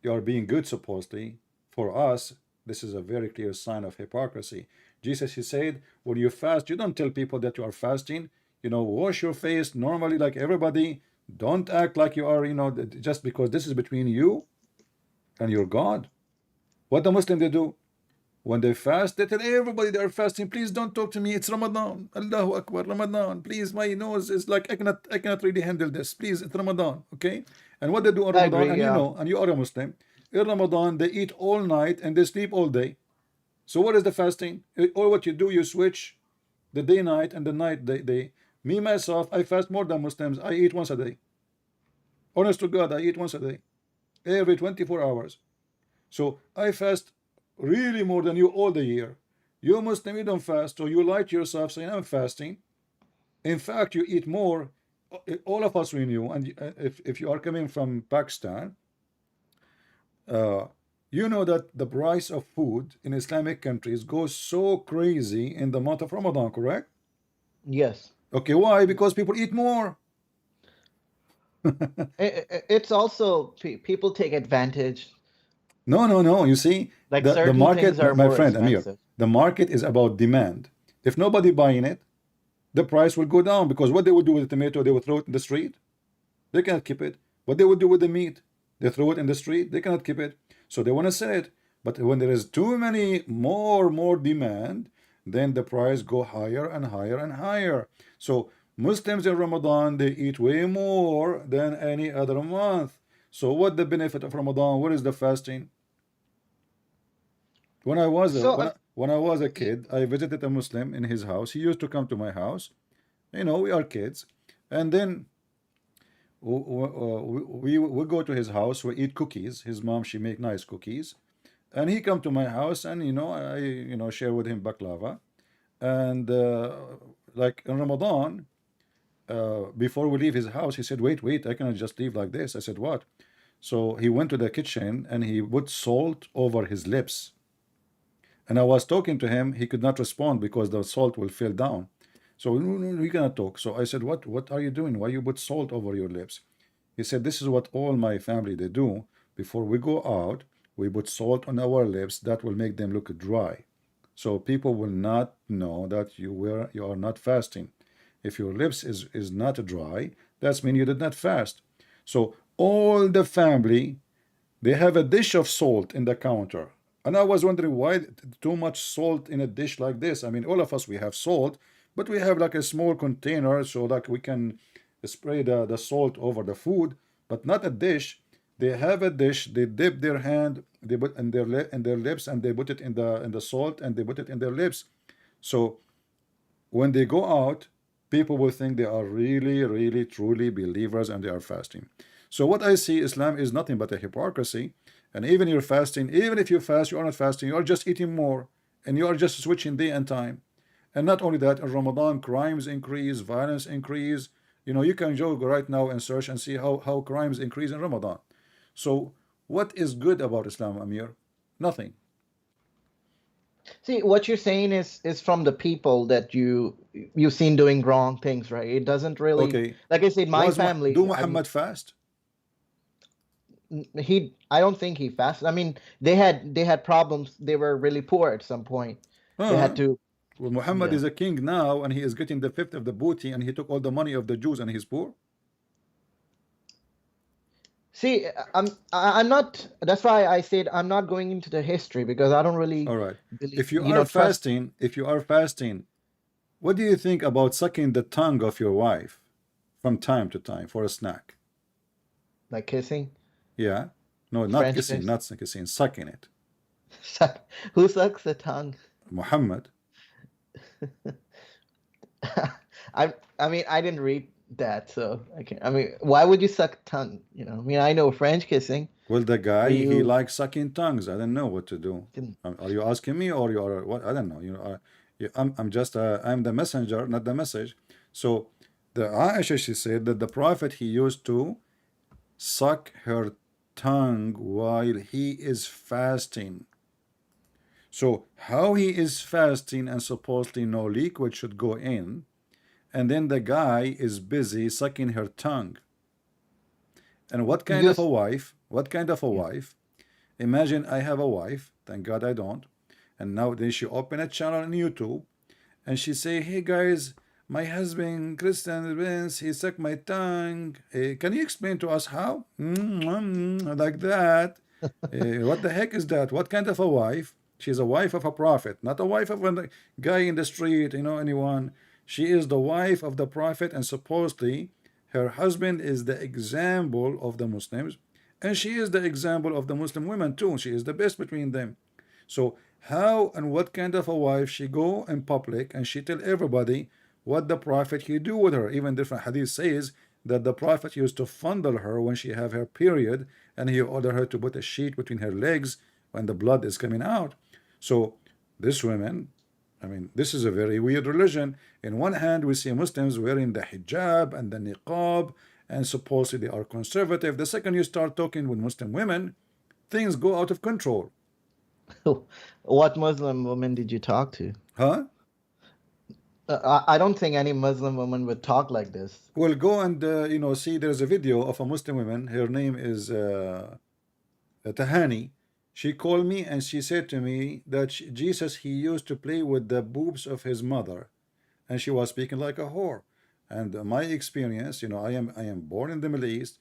[SPEAKER 1] you are being good supposedly. For us, this is a very clear sign of hypocrisy. Jesus, he said, when you fast, you don't tell people that you are fasting. Wash your face normally like everybody. Don't act like you are, just because this is between you and your God. What the Muslim they do? When they fast, they tell everybody they are fasting. Please don't talk to me. It's Ramadan. Allahu Akbar, Ramadan. Please, my nose is like I cannot really handle this. Please, it's Ramadan. Okay? And what they do on
[SPEAKER 4] I
[SPEAKER 1] Ramadan,
[SPEAKER 4] agree.
[SPEAKER 1] and
[SPEAKER 4] Yeah.
[SPEAKER 1] and you are a Muslim, in Ramadan they eat all night and they sleep all day. So what is the fasting? Or what you do, you switch the day night and the night day. Me myself, I fast more than Muslims. I eat once a day. Honest to God, I eat once a day. Every 24 hours. So I fast really more than you all the year. You Muslim, you don't fast, so you lie to yourself saying I'm fasting. In fact, you eat more. All of us we knew, and if you are coming from Pakistan, you know that the price of food in Islamic countries goes so crazy in the month of Ramadan, correct?
[SPEAKER 4] Yes.
[SPEAKER 1] Okay, why? Because people eat more.
[SPEAKER 4] It's also people take advantage.
[SPEAKER 1] No. You see,
[SPEAKER 4] Like
[SPEAKER 1] the
[SPEAKER 4] certain things
[SPEAKER 1] market,
[SPEAKER 4] are
[SPEAKER 1] my
[SPEAKER 4] more
[SPEAKER 1] friend Amir,
[SPEAKER 4] expensive.
[SPEAKER 1] the market is about demand. If nobody buying it, the price will go down because what they would do with the tomato, they would throw it in the street. They cannot keep it. What they would do with the meat, they throw it in the street. They cannot keep it. So they want to sell it. But when there is too many more demand, then the price go higher and higher and higher. So Muslims in Ramadan, they eat way more than any other month. So what the benefit of Ramadan? What is the fasting? When I was a
[SPEAKER 4] So,
[SPEAKER 1] when I was a kid, I visited a Muslim in his house. He used to come to my house. We are kids, and then we go to his house. We eat cookies. His mom she make nice cookies, and he come to my house, and I share with him baklava, and like in Ramadan, before we leave his house, he said, "Wait, I cannot just leave like this." I said, "What?" So he went to the kitchen and he put salt over his lips. And I was talking to him, he could not respond because the salt will fall down. So no, we cannot talk. So I said, what are you doing? Why you put salt over your lips? He said, this is what all my family they do. Before we go out, we put salt on our lips. That will make them look dry. So people will not know that you are not fasting. If your lips is not dry, that's mean you did not fast. So all the family, they have a dish of salt in the counter. And I was wondering why too much salt in a dish like this. I mean, all of us, we have salt, but we have like a small container so like we can spray the salt over the food, but not a dish. They have a dish, they dip their hand, they put in their lips, and they put it in the salt, and they put it in their lips. So when they go out, people will think they are really, really, truly believers and they are fasting. So what I see, Islam is nothing but a hypocrisy. And even you're fasting, even if you fast, you are not fasting, you are just eating more, and you are just switching day and time. And not only that, in Ramadan, crimes increase, violence increase. You know, you can go right now and search and see how crimes increase in Ramadan. So what is good about Islam, Amir? Nothing.
[SPEAKER 4] See, what you're saying is from the people that you've seen doing wrong things, right? It doesn't really,
[SPEAKER 1] Okay.
[SPEAKER 4] like I said, my family.
[SPEAKER 1] Do
[SPEAKER 4] I mean,
[SPEAKER 1] Muhammad fast?
[SPEAKER 4] I don't think he fasted. I mean, they had problems. They were really poor at some point. They had to.
[SPEAKER 1] Well, Muhammad
[SPEAKER 4] Yeah.
[SPEAKER 1] is a king now, and he is getting the fifth of the booty, and he took all the money of the Jews, and he's poor.
[SPEAKER 4] See, I'm not. That's why I said I'm not going into the history because I don't really
[SPEAKER 1] All right.
[SPEAKER 4] believe.
[SPEAKER 1] If you
[SPEAKER 4] You
[SPEAKER 1] are
[SPEAKER 4] know, trust.
[SPEAKER 1] fasting, what do you think about sucking the tongue of your wife from time to time for a snack?
[SPEAKER 4] Like kissing.
[SPEAKER 1] Yeah. No, not
[SPEAKER 4] French
[SPEAKER 1] kissing,
[SPEAKER 4] kiss.
[SPEAKER 1] not kissing, sucking it.
[SPEAKER 4] Who sucks the tongue?
[SPEAKER 1] Muhammad.
[SPEAKER 4] I mean, I didn't read that, so I can't. I mean, why would you suck tongue? You know, I mean, I know French kissing.
[SPEAKER 1] Well, the guy,
[SPEAKER 4] Do
[SPEAKER 1] he
[SPEAKER 4] you
[SPEAKER 1] likes sucking tongues. I don't know what to do.
[SPEAKER 4] can?
[SPEAKER 1] Are you asking me, or you are what? I don't know. You know, I'm just I'm the messenger, not the message. So the Aisha, she said that the Prophet, he used to suck her tongue while he is fasting. So how he is fasting and supposedly no liquid should go in, and then the guy is busy sucking her tongue. And what kind of a
[SPEAKER 4] Yes.
[SPEAKER 1] wife? What kind of a wife? Imagine I have a wife, thank God I don't, and now then she open a channel on YouTube, and she say, "Hey guys, my husband Christian Vince, he sucked my tongue. Can you explain to us how?" Like that. What the heck is that? What kind of a wife? She's a wife of a prophet, not a wife of a guy in the street, you know, anyone. She is the wife of the prophet, and supposedly her husband is the example of the Muslims, and she is the example of the Muslim women too. She is the best between them. So how and what kind of a wife she go in public and she tell everybody what the prophet he do with her? Even different hadith says that the prophet used to fondle her when she have her period, and he ordered her to put a sheet between her legs when the blood is coming out. So this women, I mean, this is a very weird religion. In one hand, we see Muslims wearing the hijab and the niqab, and supposedly they are conservative. The second you start talking with Muslim women, things go out of control.
[SPEAKER 4] What Muslim woman did you talk to?
[SPEAKER 1] Huh?
[SPEAKER 4] I don't think any Muslim woman would talk like this.
[SPEAKER 1] Well, go and you know, see. There's a video of a Muslim woman. Her name is Tahani. She called me and she said to me that Jesus, he used to play with the boobs of his mother, and she was speaking like a whore. And my experience, you know, I am born in the Middle East.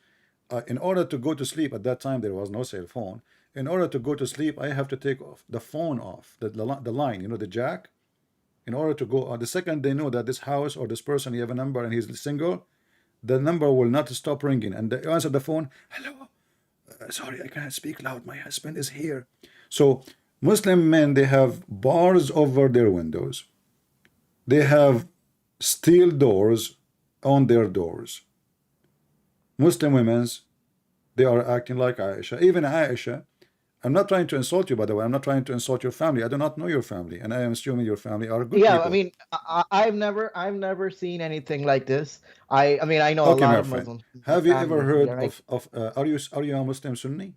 [SPEAKER 1] In order to go to sleep, at that time there was no cell phone. In order to go to sleep, I have to take off the phone off the line, you know, the jack. In order to go, the second they know that this house or this person, you have a number and he's single, the number will not stop ringing, and they answer the phone. Hello, sorry, I cannot speak loud. My husband is here. So Muslim men, they have bars over their windows. They have steel doors on their doors. Muslim women's, they are acting like Aisha. Even Aisha, I'm not trying to insult you, by the way. I'm not trying to insult your family. I do not know your family, and I am assuming your family are good
[SPEAKER 4] Yeah,
[SPEAKER 1] people.
[SPEAKER 4] I mean, I've never seen anything like this. I mean, I know a
[SPEAKER 1] Okay,
[SPEAKER 4] lot
[SPEAKER 1] my
[SPEAKER 4] of
[SPEAKER 1] friend.
[SPEAKER 4] Muslims.
[SPEAKER 1] Have you ever
[SPEAKER 4] Family,
[SPEAKER 1] heard
[SPEAKER 4] yeah, right?
[SPEAKER 1] of are you a Muslim Sunni?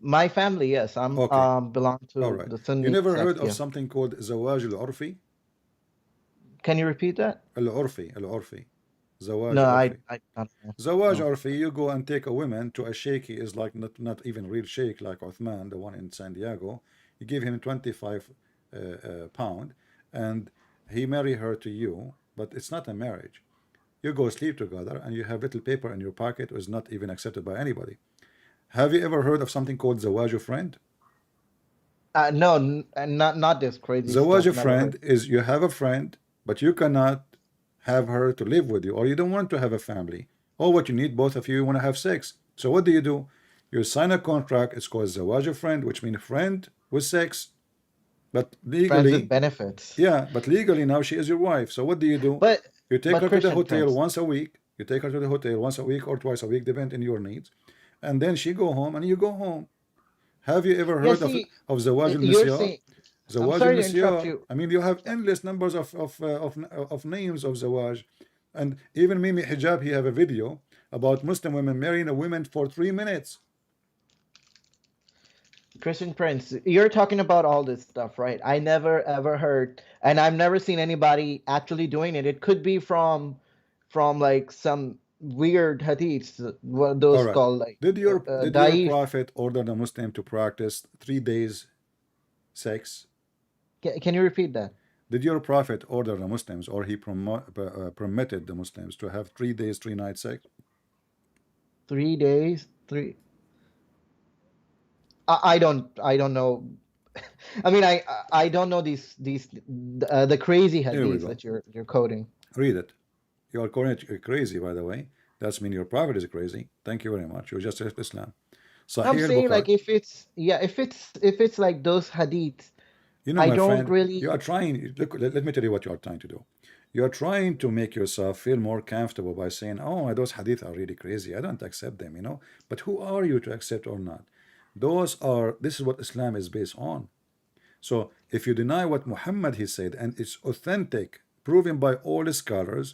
[SPEAKER 4] My family, yes, I'm
[SPEAKER 1] Okay,
[SPEAKER 4] belong
[SPEAKER 1] all
[SPEAKER 4] to
[SPEAKER 1] right.
[SPEAKER 4] the
[SPEAKER 1] You
[SPEAKER 4] Sunni
[SPEAKER 1] never
[SPEAKER 4] sect.
[SPEAKER 1] heard of
[SPEAKER 4] Yeah.
[SPEAKER 1] something called Zawaj al-Urfi?
[SPEAKER 4] Can you repeat that?
[SPEAKER 1] Al-Urfi. Zawaj
[SPEAKER 4] No,
[SPEAKER 1] Urfi.
[SPEAKER 4] I don't know.
[SPEAKER 1] Zawaj
[SPEAKER 4] No.
[SPEAKER 1] Urfi, you go and take a woman to a sheikh. He is like not even real sheikh like Uthman, the one in San Diego. You give him 25 pound, and he marry her to you, but it's not a marriage. You go sleep together, and you have little paper in your pocket, is not even accepted by anybody. Have you ever heard of something called Zawaj friend?
[SPEAKER 4] No, not this crazy
[SPEAKER 1] Zawaj
[SPEAKER 4] stuff. Never
[SPEAKER 1] friend
[SPEAKER 4] heard.
[SPEAKER 1] is you have a friend, but you cannot have her to live with you, or you don't want to have a family, or what you need, both of you want to have sex. So what do? You sign a contract. It's called zawaj friend, which means friend with sex, but
[SPEAKER 4] Friends with
[SPEAKER 1] legally,
[SPEAKER 4] benefits.
[SPEAKER 1] yeah, but legally now she is your wife. So what do?
[SPEAKER 4] But
[SPEAKER 1] You take her to the
[SPEAKER 4] Christian
[SPEAKER 1] hotel
[SPEAKER 4] Prince,
[SPEAKER 1] once a week. You take her to the hotel once a week or twice a week, depending on your needs, and then she go home and you go home. Have you ever
[SPEAKER 4] yeah,
[SPEAKER 1] heard
[SPEAKER 4] see,
[SPEAKER 1] of zawaj
[SPEAKER 4] you're
[SPEAKER 1] al-nisyar?
[SPEAKER 4] saying, I'm
[SPEAKER 1] Zawaj
[SPEAKER 4] sorry to interrupt
[SPEAKER 1] al-nisyar.
[SPEAKER 4] you.
[SPEAKER 1] I mean, you have endless numbers of names of zawaj, and even Mimi Hijab, he have a video about Muslim women marrying a woman for 3 minutes.
[SPEAKER 4] Christian Prince, you're talking about all this stuff, right? I never ever heard, and I've never seen anybody actually doing it. It could be from like some weird hadiths, what
[SPEAKER 1] All
[SPEAKER 4] those
[SPEAKER 1] right.
[SPEAKER 4] called like
[SPEAKER 1] Did your
[SPEAKER 4] daif.
[SPEAKER 1] prophet order the Muslim to practice 3 days sex?
[SPEAKER 4] Can you repeat that?
[SPEAKER 1] Did your prophet order the Muslims, or he permitted the Muslims to have 3 days, 3 nights sex?
[SPEAKER 4] 3 days, three. I don't know. I mean, I don't know these the crazy
[SPEAKER 1] Here we
[SPEAKER 4] hadiths
[SPEAKER 1] go.
[SPEAKER 4] that you're quoting.
[SPEAKER 1] Read it. You are calling it crazy, by the way. That's mean your prophet is crazy. Thank you very much. You just left Islam.
[SPEAKER 4] I'm
[SPEAKER 1] Sahih
[SPEAKER 4] saying
[SPEAKER 1] al-Bukhari.
[SPEAKER 4] like if it's like those hadiths,
[SPEAKER 1] You know,
[SPEAKER 4] I
[SPEAKER 1] my
[SPEAKER 4] don't
[SPEAKER 1] friend,
[SPEAKER 4] really.
[SPEAKER 1] you are trying. Look, let me tell you what you are trying to do. You are trying to make yourself feel more comfortable by saying, "Oh, those hadith are really crazy. I don't accept them." You know, but who are you to accept or not? This is what Islam is based on. So if you deny what Muhammad he said, and it's authentic, proven by all the scholars,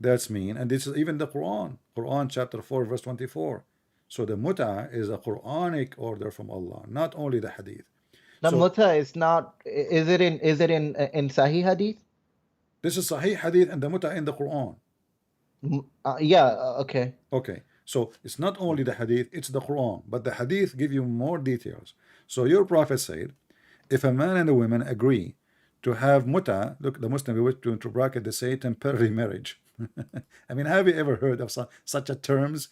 [SPEAKER 1] that's mean. And this is even the Quran chapter 4 verse 24. So the mut'ah is a Quranic order from Allah, not only the hadith.
[SPEAKER 4] The
[SPEAKER 1] So
[SPEAKER 4] mutta is not. Is it in Sahih Hadith?
[SPEAKER 1] this is Sahih hadith and the mut'ah in the Quran.
[SPEAKER 4] Yeah. Okay.
[SPEAKER 1] Okay, so it's not only the hadith, it's the Quran, but the hadith give you more details. So your prophet said, if a man and a woman agree to have mut'ah, look, the Muslim wish to bracket, they say temporary marriage. I mean, have you ever heard of such a terms,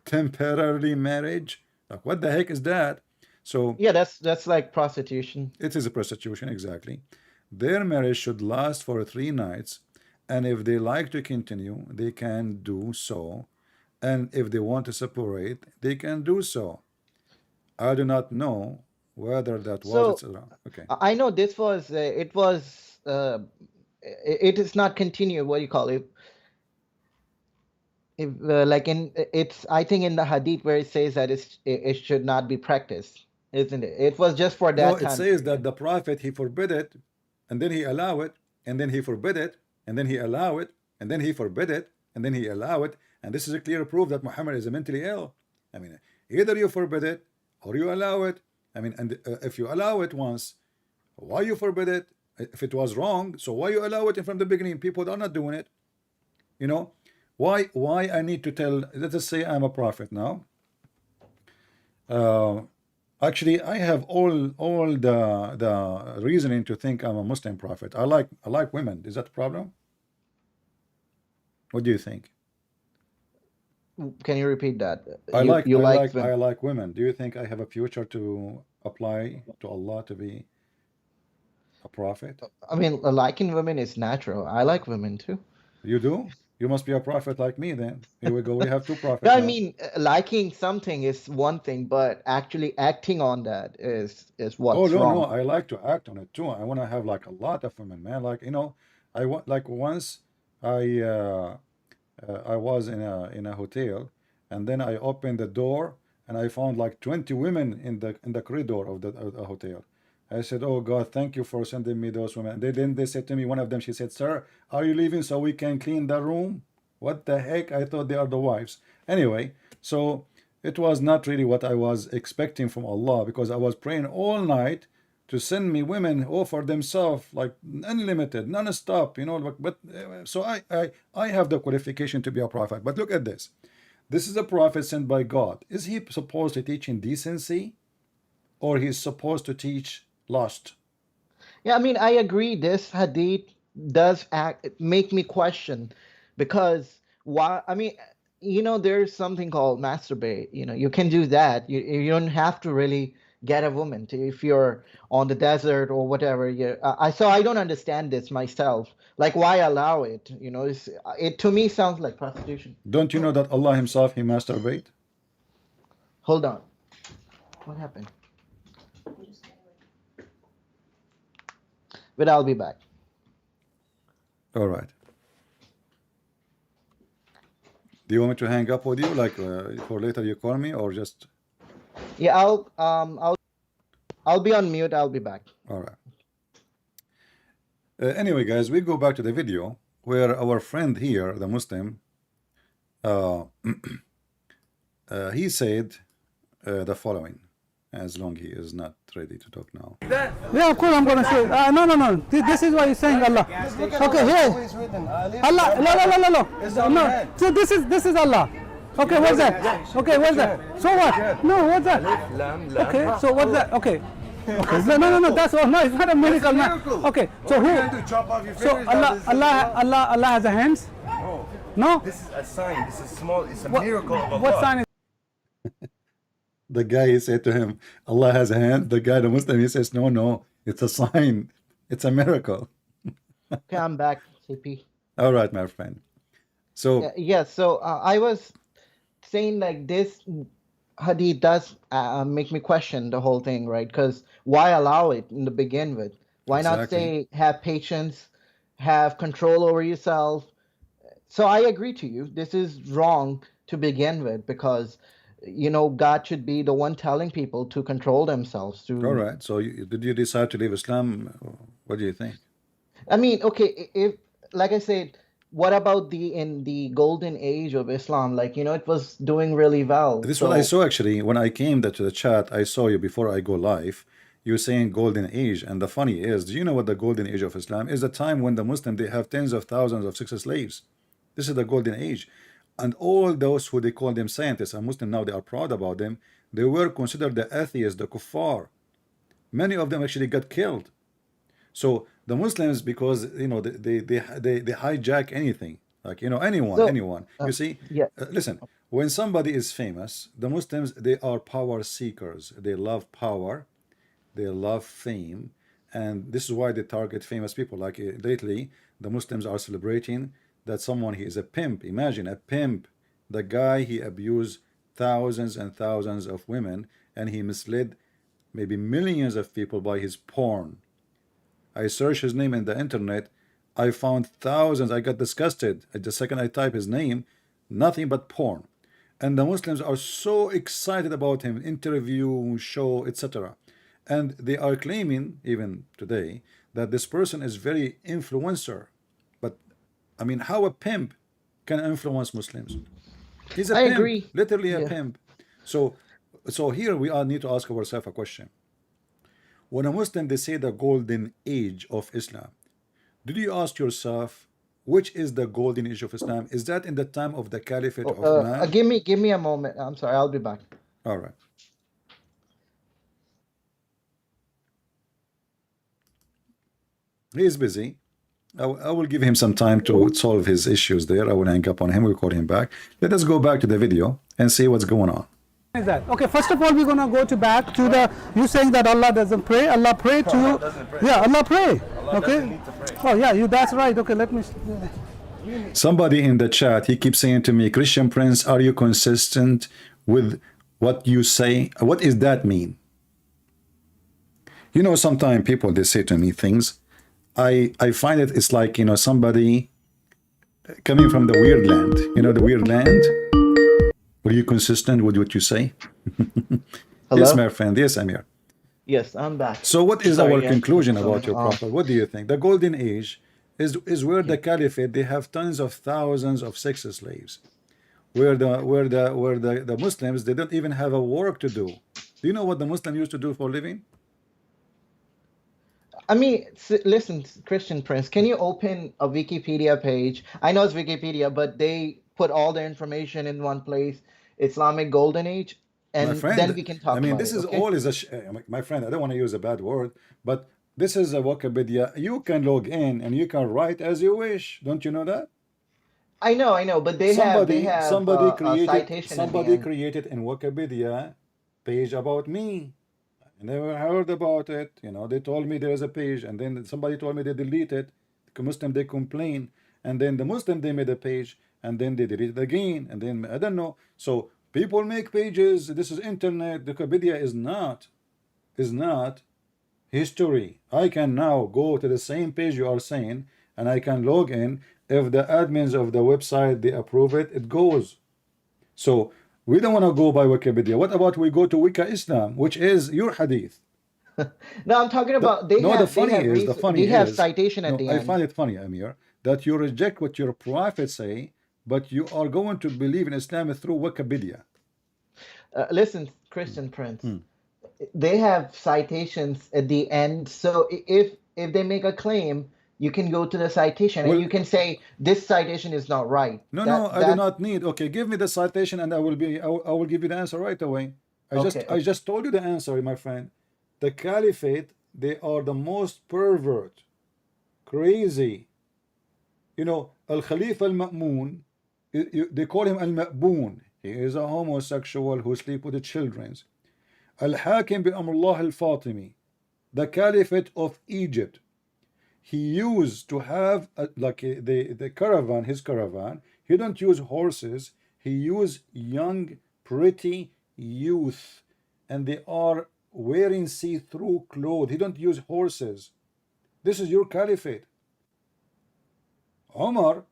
[SPEAKER 1] temporary marriage? Like, what the heck is that? So
[SPEAKER 4] Yeah, that's like prostitution.
[SPEAKER 1] it is a prostitution, exactly. Their marriage should last for 3 nights, and if they like to continue, they can do so. And if they want to separate, they can do so. I do not know whether that was,
[SPEAKER 4] So
[SPEAKER 1] etc. Okay.
[SPEAKER 4] I know this was it was it is not continued. What do you call it? If like in it's I think in the hadith where it says that it should not be practiced, isn't it? It was just for
[SPEAKER 1] No,
[SPEAKER 4] that
[SPEAKER 1] it
[SPEAKER 4] time
[SPEAKER 1] says that
[SPEAKER 4] period.
[SPEAKER 1] the prophet he forbid it, and then he allow it, and then he forbid it, and then he allow it, and then he forbid it, and then he allow it, and this is a clear proof that Muhammad is mentally ill. I mean, either you forbid it or you allow it. I mean, and if you allow it once, why you forbid it? If it was wrong, so why you allow it from the beginning? People are not doing it. You know, why I need to tell? Let us say I'm a prophet now. Actually, I have all the reasoning to think I'm a Muslim prophet. I like women. Is that a problem? What do you think?
[SPEAKER 4] Can you repeat that?
[SPEAKER 1] I like
[SPEAKER 4] You
[SPEAKER 1] I
[SPEAKER 4] like
[SPEAKER 1] like I
[SPEAKER 4] them.
[SPEAKER 1] like women. Do you think I have a future to apply to Allah to be a prophet?
[SPEAKER 4] I mean, liking women is natural. I like women too.
[SPEAKER 1] You do? You must be a prophet like me then. Here we go. We have 2
[SPEAKER 4] No,
[SPEAKER 1] prophets
[SPEAKER 4] I
[SPEAKER 1] now.
[SPEAKER 4] mean, liking something is one thing, but actually acting on that is
[SPEAKER 1] Oh
[SPEAKER 4] what's
[SPEAKER 1] no,
[SPEAKER 4] wrong.
[SPEAKER 1] I like to act on it too. I want to have like a lot of women, man. Like, you know, I want, like, once I I was in a hotel, and then I opened the door and I found like 20 women in the corridor of the hotel. I said, "Oh God, thank you for sending me those women." They said to me, one of them, she said, "Sir, are you leaving so we can clean the room?" What the heck? I thought they are the wives. Anyway, so it was not really what I was expecting from Allah, because I was praying all night to send me women who offer themselves like unlimited, non-stop, you know. So I have the qualification to be a prophet. But look at this. This is a prophet sent by God. Is he supposed to teach in decency, or he's supposed to teach lust?
[SPEAKER 4] Yeah, I mean, I agree. This hadith does make me question because why? I mean, there's something called masturbate. You can do that. You don't have to really get a woman to, if you're on the desert or whatever. So I don't understand this myself. Like, why allow it? You know, it to me sounds like prostitution.
[SPEAKER 1] Don't you know that Allah himself, he masturbate?
[SPEAKER 4] Hold on. What happened? But I'll be back.
[SPEAKER 1] All right. Do you want me to hang up with you, like for later you call me, or just?
[SPEAKER 4] Yeah, I'll be on mute. I'll be back.
[SPEAKER 1] All right. Anyway, guys, we go back to the video where our friend here, the Muslim, he said the following. As long he is not ready to talk now.
[SPEAKER 2] Yeah, of course I'm gonna say. No. This is why he's saying Allah. Okay, here. Allah. No. So this is Allah. Okay, what's that? Okay, what's that? So what? No, what's that? Okay, so what's that? Okay. Okay. No. That's all. No, it's not a miracle, man. Okay. So who? So Allah has a hands? No.
[SPEAKER 3] This is a sign. This is small. It's a miracle of Allah.
[SPEAKER 2] What sign is?
[SPEAKER 1] The guy, he said to him, Allah has a hand. The guy, the Muslim, he says, no, it's a sign. It's a miracle.
[SPEAKER 4] Okay, I'm back, CP.
[SPEAKER 1] All right, my friend. So,
[SPEAKER 4] Yeah, so I was saying like this hadith does make me question the whole thing, right? Because why allow it in the begin with? Why not say have patience, have control over yourself? So I agree to you. This is wrong to begin with because God should be the one telling people to control themselves.
[SPEAKER 1] All right. So did you decide to leave Islam? What do you think?
[SPEAKER 4] I mean, okay, if like I said, what about in the golden age of Islam? Like, it was doing really well.
[SPEAKER 1] This is what I saw actually. When I came to the chat, I saw you before I go live. You were saying golden age. And the funny is, do you know what the golden age of Islam is? The time when the Muslim, they have tens of thousands of sex slaves. This is the golden age. And all those who they call them scientists and Muslim now, they are proud about them. They were considered the atheists, the kuffar. Many of them actually got killed. So the Muslims, because they hijack anything, like anyone. You see, listen. When somebody is famous, the Muslims, they are power seekers. They love power, they love fame, and this is why they target famous people. Like lately, the Muslims are celebrating that someone, he is a pimp. Imagine a pimp, the guy, he abused thousands and thousands of women, and he misled maybe millions of people by his porn. I searched his name in the internet, I found thousands. I got disgusted. The second I type his name, nothing but porn. And the Muslims are so excited about him, interview, show, etc. And they are claiming even today that this person is very influencer. I mean, how a pimp can influence Muslims? He's a pimp,
[SPEAKER 4] agree.
[SPEAKER 1] literally a pimp. So here we all need to ask ourselves a question. When a Muslim, they say the golden age of Islam, did you ask yourself, which is the golden age of Islam? Is that in the time of the Caliphate of Uthman?
[SPEAKER 4] Give me a moment. I'm sorry, I'll be back.
[SPEAKER 1] All right. He is busy. I will give him some time to solve his issues there. I will hang up on him. We'll call him back. Let us go back to the video and see what's going on.
[SPEAKER 2] Is that okay? First of all, we're gonna go back to the you saying that Allah doesn't pray. Allah pray to
[SPEAKER 3] Allah doesn't pray.
[SPEAKER 2] Yeah, Allah pray.
[SPEAKER 3] Allah
[SPEAKER 2] Okay.
[SPEAKER 3] doesn't need to pray.
[SPEAKER 2] Oh yeah, that's right. Okay, let me.
[SPEAKER 1] Somebody in the chat, he keeps saying to me, Christian Prince, are you consistent with what you say? What does that mean? Sometimes people, they say to me things. I find it's like, somebody coming from the weird land. The weird land? Were you consistent with what you say?
[SPEAKER 4] Hello?
[SPEAKER 1] Yes, my friend. Yes, Amir.
[SPEAKER 4] Yes, I'm back.
[SPEAKER 1] So what is
[SPEAKER 4] Sorry,
[SPEAKER 1] our
[SPEAKER 4] yes.
[SPEAKER 1] conclusion about your prophet? What do you think? The golden age is where the caliphate, they have tons of thousands of sex slaves. Where the Muslims, they don't even have a work to do. Do you know what the Muslim used to do for a living?
[SPEAKER 4] I mean, listen, Christian Prince, can you open a Wikipedia page? I know it's Wikipedia, but they put all the information in one place, Islamic Golden Age, and then we can talk
[SPEAKER 1] I mean,
[SPEAKER 4] about
[SPEAKER 1] this
[SPEAKER 4] it,
[SPEAKER 1] is
[SPEAKER 4] okay?
[SPEAKER 1] all is my friend, I don't want to use a bad word, but this is a Wikipedia. You can log in and you can write as you wish. Don't you know that?
[SPEAKER 4] I know, but they have a citation
[SPEAKER 1] somebody created in Wikipedia page about me. I never heard about it. You know, they told me there is a page, and then somebody told me they deleted. The Muslim they complain, and then the Muslim they made a page, and then they delete it again, and then I don't know. So people make pages. This is internet. The Wikipedia is not history. I can now go to the same page you are saying, and I can log in. If the admins of the website they approve it, it goes. So we don't want to go by Wikipedia. What about we go to Wika Islam, which is your hadith?
[SPEAKER 4] No, I'm talking about they
[SPEAKER 1] No,
[SPEAKER 4] have
[SPEAKER 1] the funny
[SPEAKER 4] they have,
[SPEAKER 1] is, the funny
[SPEAKER 4] they have
[SPEAKER 1] is,
[SPEAKER 4] citation at
[SPEAKER 1] no,
[SPEAKER 4] the
[SPEAKER 1] I
[SPEAKER 4] end.
[SPEAKER 1] find it funny, Amir, that you reject what your prophet say, but you are going to believe in Islam through Wikipedia.
[SPEAKER 4] Listen, Christian Prince, they have citations at the end. So if they make a claim, you can go to the citation
[SPEAKER 1] Well,
[SPEAKER 4] and you can say this citation is not right.
[SPEAKER 1] no,
[SPEAKER 4] That
[SPEAKER 1] no, I do
[SPEAKER 4] that
[SPEAKER 1] not need. Okay, give me the citation, and I will give you the answer right away.
[SPEAKER 4] okay.
[SPEAKER 1] I just told you the answer, my friend. The caliphate, they are the most pervert, crazy. You know, Al Khalifa Al Ma'mun, they call him Al Ma'boon. He is a homosexual who sleep with the children. Al Hakim bi Amrullah Al Fatimi, the caliphate of Egypt. He used to have the caravan, his caravan. He don't use horses. He used young, pretty youth, and they are wearing see-through clothes. He don't use horses. This is your caliphate. Omar,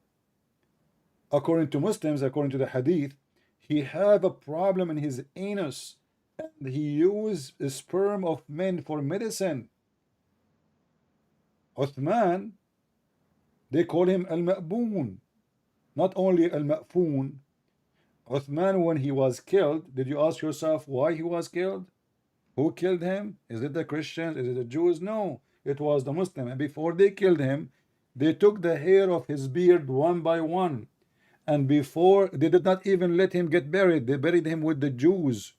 [SPEAKER 1] according to Muslims, according to the hadith, he had a problem in his anus, and he used the sperm of men for medicine. Uthman, they call him Al-Ma'boon, not only Al-Ma'foon. Uthman, when he was killed, did you ask yourself why he was killed? Who killed him? Is it the Christians? Is it the Jews? No, it was the Muslim. And before they killed him, they took the hair of his beard one by one. And before, they did not even let him get buried. They buried him with the Jews.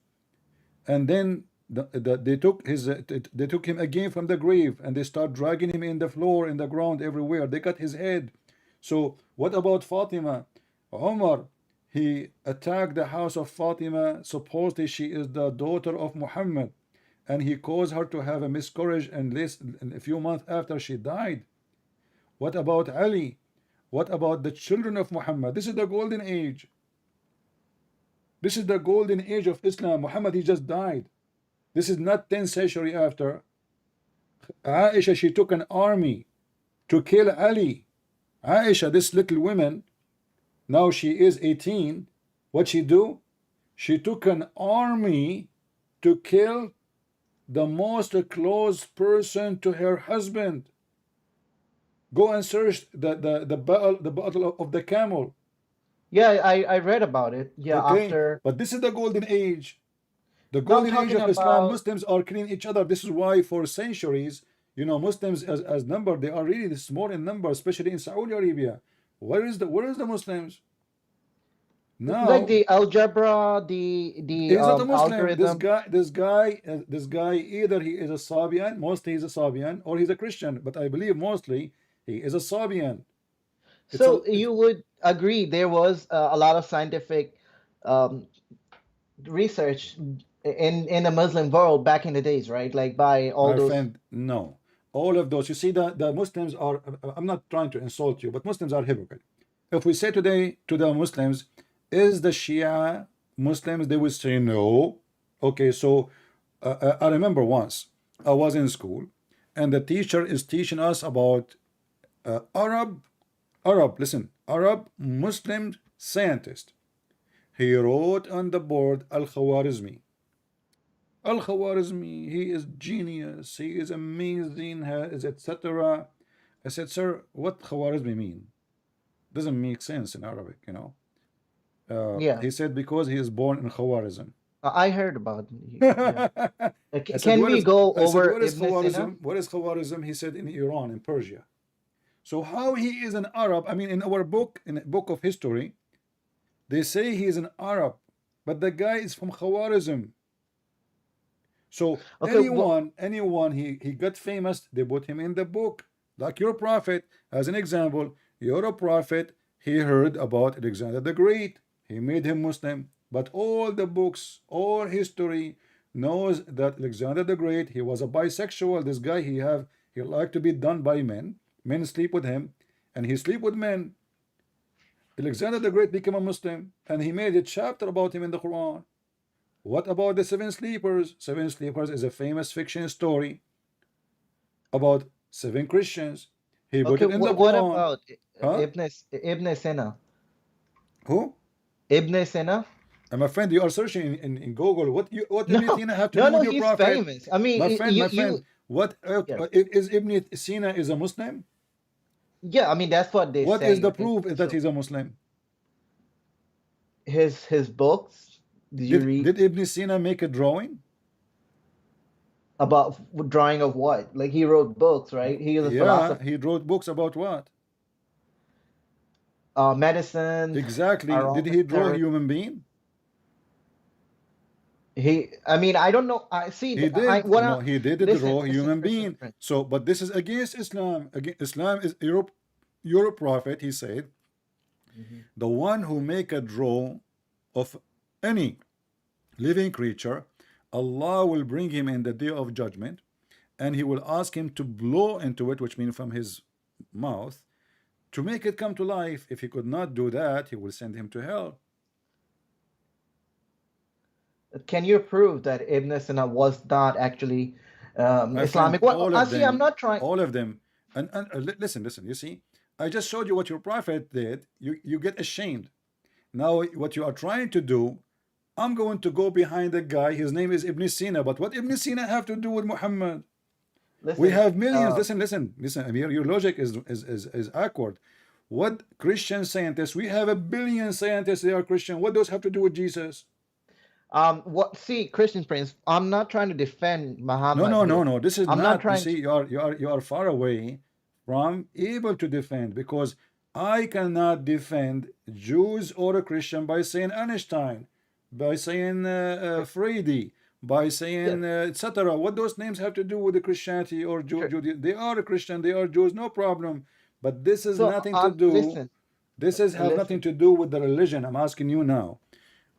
[SPEAKER 1] And then they took him again from the grave, and they start dragging him in the floor, in the ground, everywhere. They cut his head. So what about Fatima? Omar, he attacked the house of Fatima. Supposedly she is the daughter of Muhammad, and he caused her to have a miscarriage, and a few months after she died. What about Ali? What about the children of Muhammad? This is the golden age. This is the golden age of Islam. Muhammad, he just died. This is not 10th century after. Aisha, she took an army to kill Ali. Aisha, this little woman, now she is 18. What she do? She took an army to kill the most close person to her husband. Go and search the battle of the camel.
[SPEAKER 4] Yeah, I read about it. Yeah,
[SPEAKER 1] Okay,
[SPEAKER 4] after
[SPEAKER 1] but this is the golden age. The
[SPEAKER 4] no, I'm
[SPEAKER 1] golden age
[SPEAKER 4] talking
[SPEAKER 1] of Islam.
[SPEAKER 4] about
[SPEAKER 1] Muslims are killing each other. This is why for centuries, you know, Muslims as number, they are really small in number, especially in Saudi Arabia. Where is the Muslims?
[SPEAKER 4] like
[SPEAKER 1] Now
[SPEAKER 4] the algebra,
[SPEAKER 1] he's not a Muslim.
[SPEAKER 4] algorithm.
[SPEAKER 1] This guy, either he is a Sabian, mostly he's a Sabian, or he's a Christian. But I believe mostly he is a Sabian. It's a
[SPEAKER 4] So you would agree there was a lot of scientific um, research in the Muslim world back in the days, right? Like by all
[SPEAKER 1] my
[SPEAKER 4] those.
[SPEAKER 1] friend, no. All of those, you see, the Muslims are, I'm not trying to insult you, but Muslims are hypocrite. If we say today to the Muslims, is the Shia Muslims, they would say no. Okay, so I remember once I was in school, and the teacher is teaching us about Arab Muslim scientist. He wrote on the board Al-Khwarizmi. Al-Khwarizmi, he is genius, he is amazing, etc. I said, sir, what Khwarizmi mean? Doesn't make sense in Arabic, you know.
[SPEAKER 4] Yeah,
[SPEAKER 1] He said because he is born in Khwarizm.
[SPEAKER 4] I heard about it. Yeah.
[SPEAKER 1] I said,
[SPEAKER 4] Can we go
[SPEAKER 1] I said,
[SPEAKER 4] over
[SPEAKER 1] what is
[SPEAKER 4] Ibn Sina?
[SPEAKER 1] Khwarizm? What is Khwarizm? He said in Iran, in Persia. So how he is an Arab? I mean, in our book, in a book of history, they say he is an Arab, but the guy is from Khwarizm. So
[SPEAKER 4] Okay, well,
[SPEAKER 1] anyone he got famous, they put him in the book. Like your prophet, as an example, your prophet, he heard about Alexander the Great. He made him Muslim. But all the books, all history, knows that Alexander the Great, he was a bisexual. This guy, he liked to be done by men. Men sleep with him, and he sleep with men. Alexander the Great became a Muslim, and he made a chapter about him in the Quran. What about the seven sleepers? Seven sleepers is a famous fiction story about seven Christians. He put
[SPEAKER 4] Okay,
[SPEAKER 1] it in the
[SPEAKER 4] what
[SPEAKER 1] Quran.
[SPEAKER 4] about
[SPEAKER 1] Huh?
[SPEAKER 4] Ibn Sina?
[SPEAKER 1] Who?
[SPEAKER 4] Ibn Sina?
[SPEAKER 1] And my friend, you are searching in Google. What Ibn
[SPEAKER 4] No,
[SPEAKER 1] Sina have to do
[SPEAKER 4] no,
[SPEAKER 1] with your
[SPEAKER 4] he's
[SPEAKER 1] prophet?
[SPEAKER 4] famous. I mean,
[SPEAKER 1] My friend,
[SPEAKER 4] you,
[SPEAKER 1] what
[SPEAKER 4] yeah,
[SPEAKER 1] is Ibn Sina is a Muslim?
[SPEAKER 4] yeah. I mean, that's what they
[SPEAKER 1] What
[SPEAKER 4] say.
[SPEAKER 1] is the
[SPEAKER 4] Okay,
[SPEAKER 1] proof that
[SPEAKER 4] so
[SPEAKER 1] he's a Muslim?
[SPEAKER 4] his books. Did you read
[SPEAKER 1] Did Ibn Sina make a drawing?
[SPEAKER 4] about drawing of what? Like he wrote books, right? He was a
[SPEAKER 1] Yeah,
[SPEAKER 4] philosopher,
[SPEAKER 1] he wrote books about what?
[SPEAKER 4] medicine,
[SPEAKER 1] Exactly. Did he draw a
[SPEAKER 4] aromatherapy.
[SPEAKER 1] human being?
[SPEAKER 4] I mean, I don't know. I see.
[SPEAKER 1] He
[SPEAKER 4] I
[SPEAKER 1] did.
[SPEAKER 4] what
[SPEAKER 1] No,
[SPEAKER 4] I
[SPEAKER 1] he did
[SPEAKER 4] listen,
[SPEAKER 1] draw a
[SPEAKER 4] listen,
[SPEAKER 1] human
[SPEAKER 4] Christian
[SPEAKER 1] being.
[SPEAKER 4] Prince.
[SPEAKER 1] So, but this is against Islam. Islam is your prophet. He said, the one who make a draw of any living creature, Allah will bring him in the day of judgment, and he will ask him to blow into it, which means from his mouth, to make it come to life. If he could not do that, he will send him to hell.
[SPEAKER 4] Can you prove that Ibn Sina was not actually
[SPEAKER 1] My
[SPEAKER 4] Islamic?
[SPEAKER 1] friend,
[SPEAKER 4] Well, I see. I'm not trying.
[SPEAKER 1] all of them, and listen, you see, I just showed you what your prophet did. You get ashamed. Now, what you are trying to do, I'm going to go behind a guy. His name is Ibn Sina. But what Ibn Sina have to do with Muhammad? We
[SPEAKER 4] Listen,
[SPEAKER 1] have millions. Listen. I mean, your logic is awkward. What Christian scientists? We have a billion scientists. They are Christian. What those have to do with Jesus?
[SPEAKER 4] what? See, Christian Prince. I'm not trying to defend
[SPEAKER 1] No,
[SPEAKER 4] Muhammad
[SPEAKER 1] no, no,
[SPEAKER 4] here.
[SPEAKER 1] no. This is
[SPEAKER 4] I'm not
[SPEAKER 1] not. You
[SPEAKER 4] trying to.
[SPEAKER 1] see, you are far away from able to defend, because I cannot defend Jews or a Christian by saying Einstein, by saying Freudi, by
[SPEAKER 4] Yes,
[SPEAKER 1] saying etc. What those names have to do with the Christianity or
[SPEAKER 4] sure.
[SPEAKER 1] Judaism? They are a Christian. They are Jews. No problem. But this is
[SPEAKER 4] So,
[SPEAKER 1] nothing to do.
[SPEAKER 4] listen,
[SPEAKER 1] This is have nothing
[SPEAKER 4] listen.
[SPEAKER 1] to do with the religion. I'm asking you now.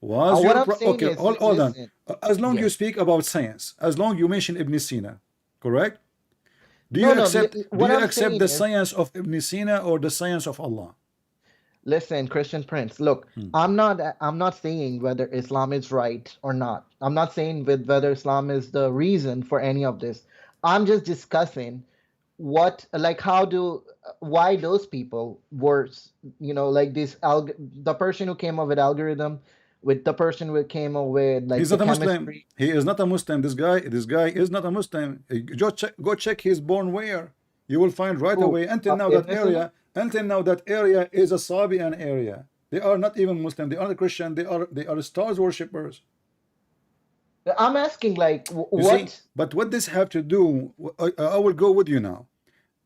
[SPEAKER 1] Was
[SPEAKER 4] What
[SPEAKER 1] your
[SPEAKER 4] I'm saying
[SPEAKER 1] okay?
[SPEAKER 4] is,
[SPEAKER 1] Hold on.
[SPEAKER 4] listen.
[SPEAKER 1] As long you
[SPEAKER 4] Yes.
[SPEAKER 1] speak about science, as long you mention Ibn Sina, correct? Do
[SPEAKER 4] No,
[SPEAKER 1] you
[SPEAKER 4] no.
[SPEAKER 1] accept
[SPEAKER 4] What I'm
[SPEAKER 1] the
[SPEAKER 4] saying is,
[SPEAKER 1] science of Ibn Sina or the science of Allah?
[SPEAKER 4] listen, Christian Prince. Look, I'm not saying whether Islam is right or not. I'm not saying whether Islam is the reason for any of this. I'm just discussing what, like, why those people were, like the person who came up with algorithm, with the person who came up with like
[SPEAKER 1] He's
[SPEAKER 4] the
[SPEAKER 1] not a Muslim.
[SPEAKER 4] chemistry.
[SPEAKER 1] He is not a Muslim. This guy is not a Muslim. Go check his born where. You will find right
[SPEAKER 4] Who?
[SPEAKER 1] away.
[SPEAKER 4] Ibn Sina?
[SPEAKER 1] Until now that area is a Sabian area. They are not even Muslim. They are not Christian. They are stars worshippers.
[SPEAKER 4] I'm asking, like,
[SPEAKER 1] You see,
[SPEAKER 4] what?
[SPEAKER 1] but what this have to do? I will go with you now.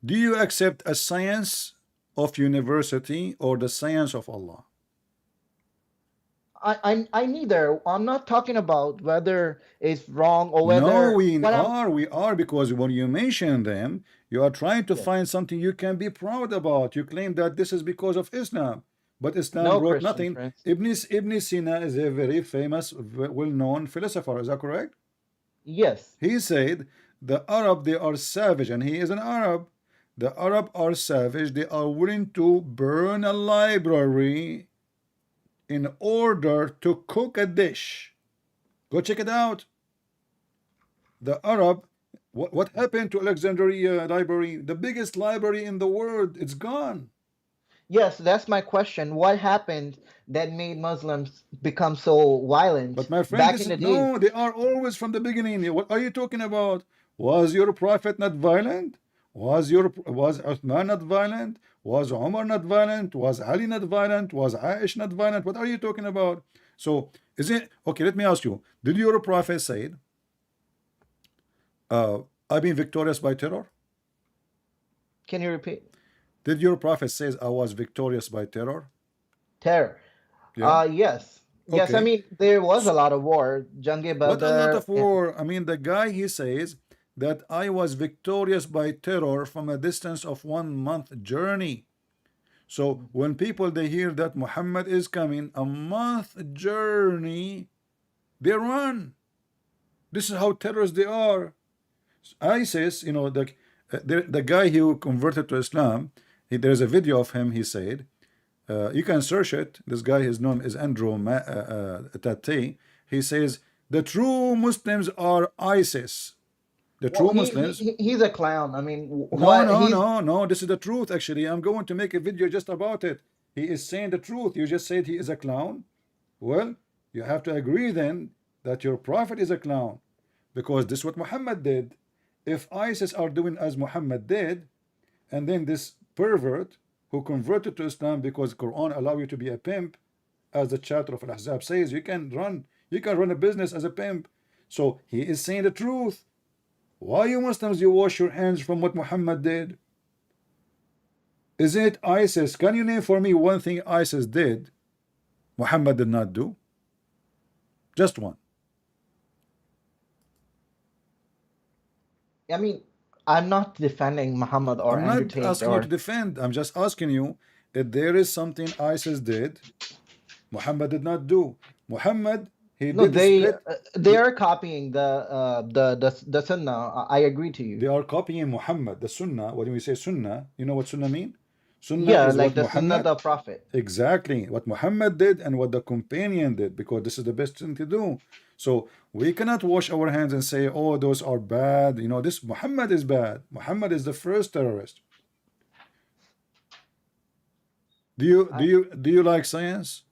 [SPEAKER 1] Do you accept a science of university or the science of Allah?
[SPEAKER 4] I neither. I'm not talking about whether it's wrong or
[SPEAKER 1] No,
[SPEAKER 4] whether
[SPEAKER 1] we
[SPEAKER 4] what I'm.
[SPEAKER 1] are, because when you mention them, you are trying to
[SPEAKER 4] Yes.
[SPEAKER 1] find something you can be proud about. You claim that this is because of Islam, but Islam
[SPEAKER 4] No,
[SPEAKER 1] brought
[SPEAKER 4] Christian
[SPEAKER 1] nothing.
[SPEAKER 4] Prince.
[SPEAKER 1] Ibn Sina is a very famous, well-known philosopher. Is that correct?
[SPEAKER 4] Yes.
[SPEAKER 1] He said the Arab, they are savage, and he is an Arab. The Arab are savage. They are willing to burn a library in order to cook a dish. Go check it out. The Arab, what happened to Alexandria library? The biggest library in the world. It's gone.
[SPEAKER 4] Yes, that's my question. What happened that made Muslims become so violent
[SPEAKER 1] But my friend,
[SPEAKER 4] back
[SPEAKER 1] this
[SPEAKER 4] in
[SPEAKER 1] is
[SPEAKER 4] the days?
[SPEAKER 1] no, they are always from the beginning. What are you talking about? Was your prophet not violent? Was Uthman not violent? Was Umar not violent? Was Ali not violent? Was Aish not violent? What are you talking about? So is it okay? Let me ask you: did your prophet say, "I've been victorious by terror"?
[SPEAKER 4] Can you repeat?
[SPEAKER 1] Did your prophet says, "I was victorious by terror"?
[SPEAKER 4] Terror.
[SPEAKER 1] Yeah.
[SPEAKER 4] Yes. Yes, I
[SPEAKER 1] Okay.
[SPEAKER 4] mean there was a lot of war. Jange
[SPEAKER 1] What a lot
[SPEAKER 4] Badr.
[SPEAKER 1] of war. I mean, the guy, he says that I was victorious by terror from a distance of 1 month journey. So when people they hear that Muhammad is coming, a month journey, they run. This is how terrorists they are. ISIS, the guy who converted to Islam, there's a video of him. He said, you can search it. This guy, his name is Andrew Tate. He says the true Muslims are ISIS. The true Muslims.
[SPEAKER 4] He's a clown. I mean,
[SPEAKER 1] No. This is the truth. Actually, I'm going to make a video just about it. He is saying the truth. You just said he is a clown. Well, you have to agree then that your prophet is a clown, because this is what Muhammad did. If ISIS are doing as Muhammad did, and then this pervert who converted to Islam because Quran allow you to be a pimp, as the chapter of Al-Ahzab says, you can run a business as a pimp. So he is saying the truth. Why you Muslims, you wash your hands from what Muhammad did? Is it ISIS? Can you name for me one thing ISIS did Muhammad did not do? Just one.
[SPEAKER 4] I mean, I'm not defending Muhammad or
[SPEAKER 1] I'm
[SPEAKER 4] Andrew
[SPEAKER 1] not
[SPEAKER 4] Tate
[SPEAKER 1] asking you to defend. I'm just asking you if there is something ISIS did Muhammad did not do. Muhammad,
[SPEAKER 4] no, they are copying the Sunnah. I agree to you.
[SPEAKER 1] They are copying Muhammad, the Sunnah. When we say Sunnah, you know what Sunnah mean? Sunnah
[SPEAKER 4] Yeah,
[SPEAKER 1] is
[SPEAKER 4] like
[SPEAKER 1] what
[SPEAKER 4] the
[SPEAKER 1] Muhammad,
[SPEAKER 4] Sunnah of the Prophet.
[SPEAKER 1] exactly what Muhammad did and what the companion did, because this is the best thing to do. So we cannot wash our hands and say, oh, those are bad. This Muhammad is bad. Muhammad is the first terrorist. Do you like science,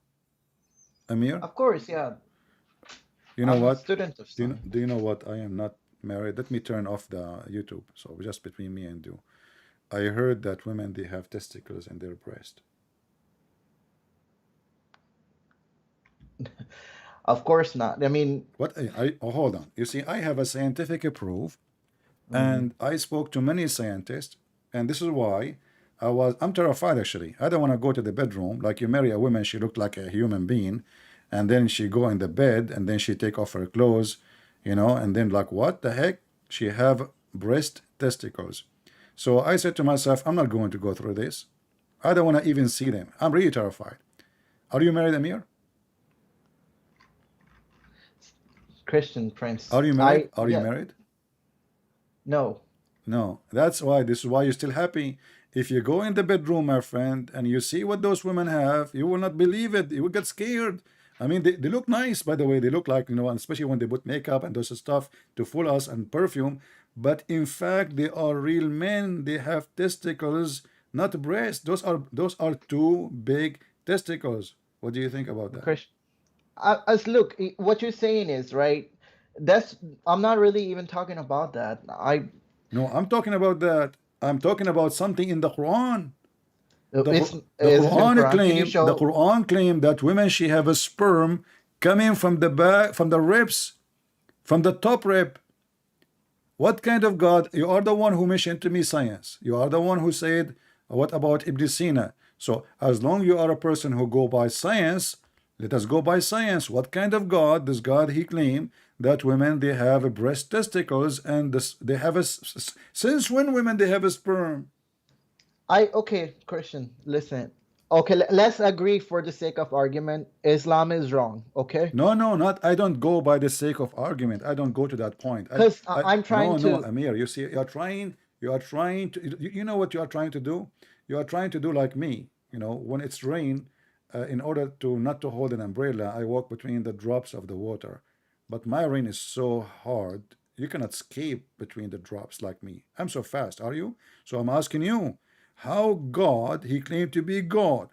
[SPEAKER 1] Amir?
[SPEAKER 4] Of course, yeah.
[SPEAKER 1] You know
[SPEAKER 4] I'm
[SPEAKER 1] what?
[SPEAKER 4] a student of science.
[SPEAKER 1] Do you know what? I am not married. Let me turn off the YouTube. So just between me and you. I heard that women, they have testicles in their breast.
[SPEAKER 4] Of course not. I mean,
[SPEAKER 1] What? Hold on. You see, I have a scientific proof, and I spoke to many scientists, and this is why I'm terrified actually. I don't want to go to the bedroom. Like, you marry a woman, she looked like a human being, and then she go in the bed, and then she take off her clothes, and then like, what the heck? She have breast testicles. So I said to myself, I'm not going to go through this. I don't want to even see them. I'm really terrified. Are you married, Amir?
[SPEAKER 4] Christian Prince.
[SPEAKER 1] Are you married? Are you
[SPEAKER 4] yeah,
[SPEAKER 1] married?
[SPEAKER 4] No.
[SPEAKER 1] No. This is why you're still happy. If you go in the bedroom, my friend, and you see what those women have, you will not believe it. You will get scared. I mean, they look nice, by the way. They look like, especially when they put makeup and those stuff to fool us, and perfume. But in fact, they are real men. They have testicles, not breasts. Those are two big testicles. What do you think about that?
[SPEAKER 4] Christian. Look, what you're saying is right. I'm not really even talking about that.
[SPEAKER 1] No, I'm talking about that. I'm talking about something in the Quran. The Quran claim that women, she have a sperm coming from the back, from the ribs, from the top rib. What kind of God? You are the one who mentioned to me science. You are the one who said, what about Ibn Sina? So as long you are a person who go by science, let us go by science. What kind of God? This God, he claimed that women, they have a breast testicles, and they have a, since when women, they have a sperm?
[SPEAKER 4] Okay, Christian, listen. Okay, let's agree for the sake of argument. Islam is wrong, okay?
[SPEAKER 1] No, not. I don't go by the sake of argument. I don't go to that point.
[SPEAKER 4] Because I'm trying to.
[SPEAKER 1] No, Amir, you see, you are trying to. You know what you are trying to do? You are trying to do like me. When it's rain, in order to not to hold an umbrella, I walk between the drops of the water. But my rain is so hard, you cannot escape between the drops like me. I'm so fast, are you? So I'm asking you, how God, he claimed to be God.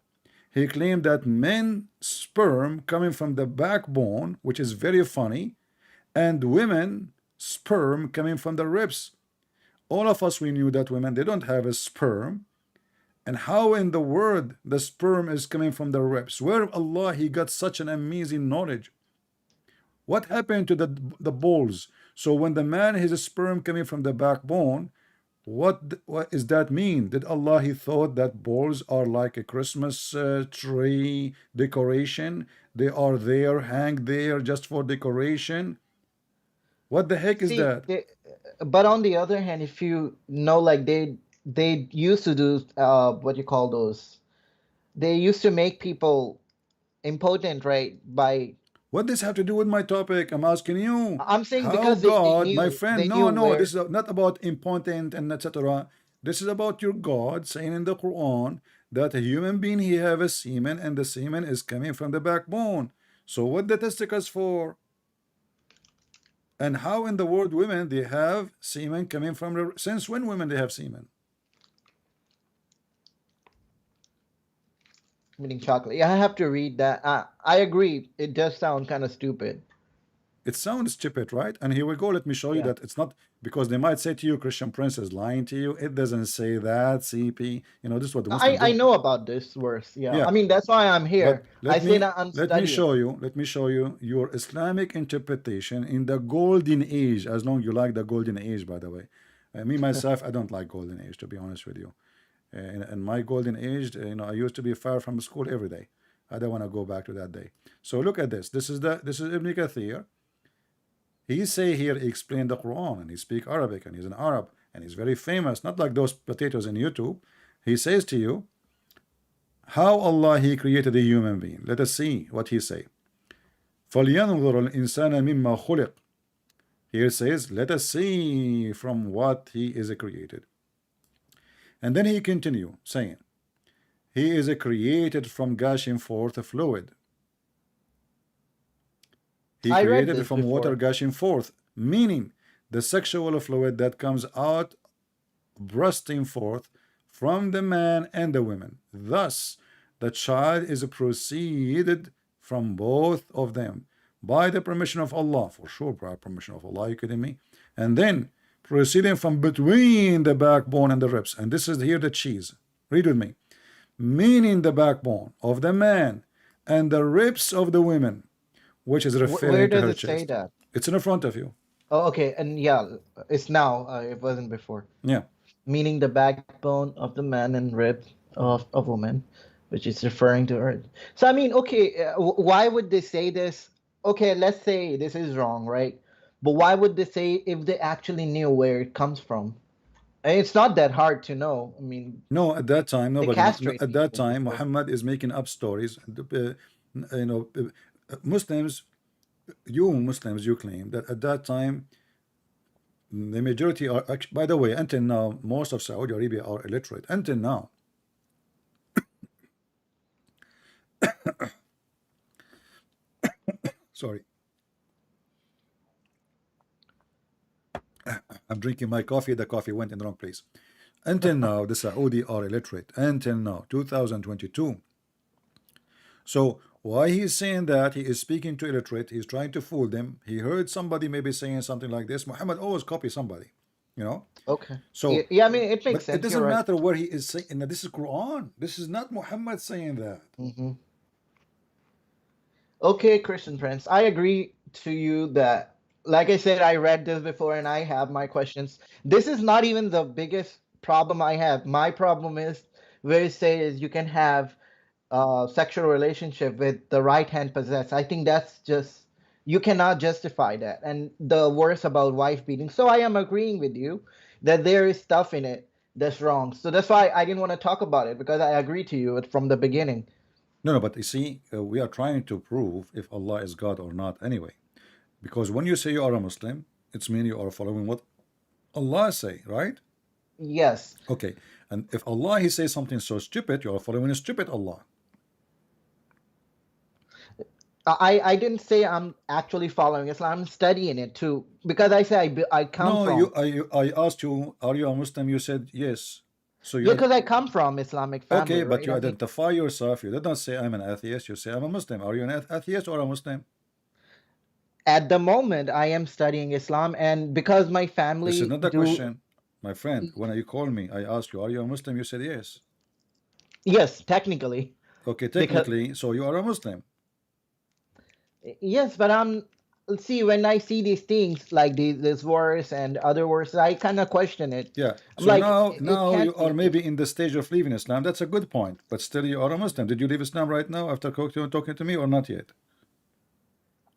[SPEAKER 1] He claimed that men's sperm coming from the backbone, which is very funny, and women sperm coming from the ribs. All of us, we knew that women, they don't have a sperm. And how in the world the sperm is coming from the ribs? Where Allah, he got such an amazing knowledge? What happened to the balls? So when the man, his sperm coming from the backbone, what does that mean? Did Allah, he thought that balls are like a Christmas tree decoration? They are there, hang there just for decoration? What the heck is that?
[SPEAKER 4] But on the other hand, if you know, like they used to do what you call those. They used to make people impotent, right? By
[SPEAKER 1] What does have to do with my topic? I'm asking you.
[SPEAKER 4] I'm saying
[SPEAKER 1] How
[SPEAKER 4] because
[SPEAKER 1] God, my friend,
[SPEAKER 4] they
[SPEAKER 1] no,
[SPEAKER 4] knew
[SPEAKER 1] no,
[SPEAKER 4] where.
[SPEAKER 1] this is not about important and etc. This is about your God saying in the Quran that a human being he have a semen and the semen is coming from the backbone. So what the testicles for? And how in the world women they have semen coming from the, since when women they have semen?
[SPEAKER 4] Meaning chocolate. Yeah, I have to read that. I agree. It does sound kind of stupid.
[SPEAKER 1] It sounds stupid, right? And here we go. Let me show you
[SPEAKER 4] Yeah.
[SPEAKER 1] that it's not, because they might say to you, Christian Prince is lying to you. It doesn't say that, CP. You know, this is what the Muslims
[SPEAKER 4] I
[SPEAKER 1] do.
[SPEAKER 4] know about this verse. Yeah.
[SPEAKER 1] Yeah.
[SPEAKER 4] I mean, that's why I'm
[SPEAKER 1] But
[SPEAKER 4] here. I say that I'm
[SPEAKER 1] let me
[SPEAKER 4] studying.
[SPEAKER 1] show you your Islamic interpretation in the golden age, as long you like the golden age, by the way. Me myself, I don't like golden age, to be honest with you. In my golden age, you know, I used to be far from school every day. I don't want to go back to that day. So look at this. This is Ibn Kathir. He say here, he explained the Quran and he speak Arabic and he's an Arab and he's very famous, not like those potatoes in YouTube. He says to you, how Allah he created a human being. Let us see what he say. فَلْيَنْظُرَ الْإِنسَانَ مِمَّا خُلِقْ. Here says, let us see from what he is created. And then he continue saying, he is created from gushing forth a fluid. He
[SPEAKER 4] I read
[SPEAKER 1] created
[SPEAKER 4] this
[SPEAKER 1] from water
[SPEAKER 4] before.
[SPEAKER 1] gushing forth, meaning the sexual fluid that comes out bursting forth from the man and the woman. Thus, the child is proceeded from both of them by the permission of Allah, for sure, by permission of Allah, are you kidding me? And then proceeding from between the backbone and the ribs. And this is here the cheese. Read with me. Meaning the backbone of the man and the ribs of the women, which is
[SPEAKER 4] Where
[SPEAKER 1] referring to
[SPEAKER 4] does
[SPEAKER 1] her
[SPEAKER 4] it say
[SPEAKER 1] chest.
[SPEAKER 4] that?
[SPEAKER 1] It's in front of you.
[SPEAKER 4] Oh, okay. And yeah, it's now. It wasn't before.
[SPEAKER 1] Yeah.
[SPEAKER 4] Meaning the backbone of the man and rib of a woman, which is referring to her. So I mean, okay, why would they say this? Okay, let's say this is wrong, right? But why would they say if they actually knew where it comes from? And it's not that hard to know. I mean,
[SPEAKER 1] No, at that time,
[SPEAKER 4] they
[SPEAKER 1] nobody.
[SPEAKER 4] castrate
[SPEAKER 1] At that
[SPEAKER 4] people
[SPEAKER 1] time,
[SPEAKER 4] before.
[SPEAKER 1] Muhammad is making up stories. You know, Muslims, you Muslims, you claim that at that time, the majority are. By the way, until now, most of Saudi Arabia are illiterate. Until now, sorry, I'm drinking my coffee. The coffee went in the wrong place. Until now, the Saudi are illiterate. Until now, 2022. So why he's saying that? He is speaking to illiterate. He's trying to fool them. He heard somebody maybe saying something like this. Muhammad always copy somebody, you know.
[SPEAKER 4] Okay.
[SPEAKER 1] So,
[SPEAKER 4] Yeah, I mean, it makes
[SPEAKER 1] but it
[SPEAKER 4] sense.
[SPEAKER 1] doesn't
[SPEAKER 4] You're right.
[SPEAKER 1] matter where he is saying. And this is Quran. This is not Muhammad saying that.
[SPEAKER 4] hmm Okay, Christian Prince, I agree to you that, like I said, I read this before and I have my questions. This is not even the biggest problem I have. My problem is where it says you can have sexual relationship with the right hand possessed. I think that's just, you cannot justify that. And the worst about wife beating. So I am agreeing with you that there is stuff in it that's wrong. So that's why I didn't want to talk about it, because I agree to you from the beginning.
[SPEAKER 1] No, no, but you see, we are trying to prove if Allah is God or not anyway. Because when you say you are a Muslim, it's mean you are following what Allah say, right?
[SPEAKER 4] Yes.
[SPEAKER 1] Okay. And if Allah he says something so stupid, you are following a stupid Allah.
[SPEAKER 4] I didn't say I'm actually following Islam. I'm studying it too, because I say I come
[SPEAKER 1] No,
[SPEAKER 4] from.
[SPEAKER 1] I asked you, are you a Muslim? You said yes. So
[SPEAKER 4] Yeah,
[SPEAKER 1] you
[SPEAKER 4] because I come from Islamic family,
[SPEAKER 1] okay, but
[SPEAKER 4] right?
[SPEAKER 1] you
[SPEAKER 4] I mean,
[SPEAKER 1] identify yourself. You did not say I'm an atheist. You say I'm a Muslim. Are you an atheist or a Muslim?
[SPEAKER 4] at the moment I am studying Islam, and because my
[SPEAKER 1] This is
[SPEAKER 4] family
[SPEAKER 1] not the
[SPEAKER 4] do.
[SPEAKER 1] question, my friend. When you call me, I asked you, are you a Muslim? You said yes.
[SPEAKER 4] Yes, technically.
[SPEAKER 1] Okay,
[SPEAKER 4] Because
[SPEAKER 1] technically, so you are a Muslim.
[SPEAKER 4] yes, but see, when I see these things like this verse and other verses, I kind of question it.
[SPEAKER 1] Yeah.
[SPEAKER 4] I'm
[SPEAKER 1] So
[SPEAKER 4] like,
[SPEAKER 1] now
[SPEAKER 4] can't
[SPEAKER 1] you are
[SPEAKER 4] be.
[SPEAKER 1] maybe in the stage of leaving Islam. That's a good point. But still, you are a Muslim. Did you leave Islam right now after talking to me or not yet?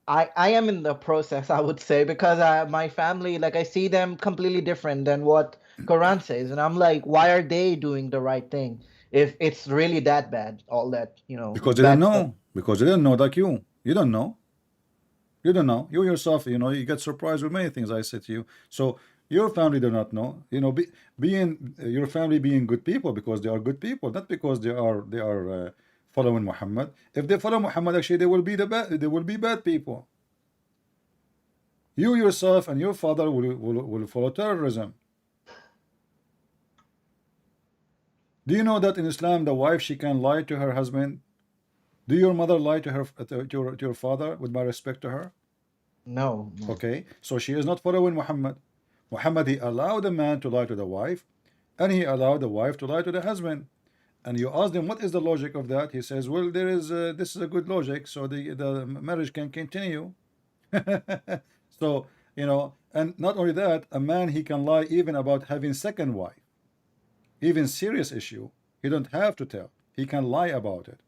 [SPEAKER 4] I am in the process, I would say, because my family, like I see them completely different than what Quran says, and I'm like, why are they doing the right thing if it's really that bad? All that
[SPEAKER 1] Because they didn't
[SPEAKER 4] bad stuff.
[SPEAKER 1] know. Because they didn't know like you. You don't know. You don't know. You yourself, you get surprised with many things I said to you. So your family do not know. Being your family being good people because they are good people, not because they are following Muhammad. If they follow Muhammad, actually they will be they will be bad people. You yourself and your father will follow terrorism. Do you know that in Islam the wife she can lie to her husband? Do your mother lie to her to your father with my respect to her?
[SPEAKER 4] No.
[SPEAKER 1] Okay, so she is not following Muhammad. Muhammad, he allowed a man to lie to the wife, and he allowed the wife to lie to the husband. And you ask him, what is the logic of that? He says, well, this is a good logic, so the marriage can continue. So, and not only that, a man, he can lie even about having second wife. Even serious issue, he don't have to tell. He can lie about it.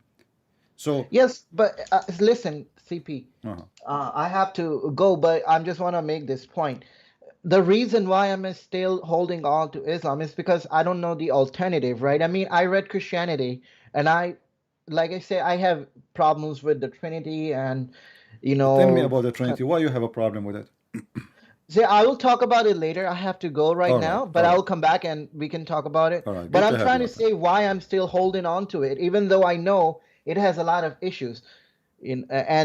[SPEAKER 1] So,
[SPEAKER 4] Yes, but listen, CP.
[SPEAKER 1] uh-huh.
[SPEAKER 4] I have to go, but I just want to make this point. The reason why I'm still holding on to Islam is because I don't know the alternative, right? I mean, I read Christianity, and like I say, I have problems with the Trinity, and
[SPEAKER 1] Tell me about the Trinity. Why you have a problem with it?
[SPEAKER 4] see, I will talk about it later. I have to go right
[SPEAKER 1] All right,
[SPEAKER 4] now, but
[SPEAKER 1] all
[SPEAKER 4] I
[SPEAKER 1] right.
[SPEAKER 4] will come back and we can talk about it.
[SPEAKER 1] All right,
[SPEAKER 4] But
[SPEAKER 1] good to
[SPEAKER 4] I'm
[SPEAKER 1] have
[SPEAKER 4] trying
[SPEAKER 1] you,
[SPEAKER 4] to
[SPEAKER 1] my friend.
[SPEAKER 4] say why I'm still holding on to it, even though I know it has a lot of issues. I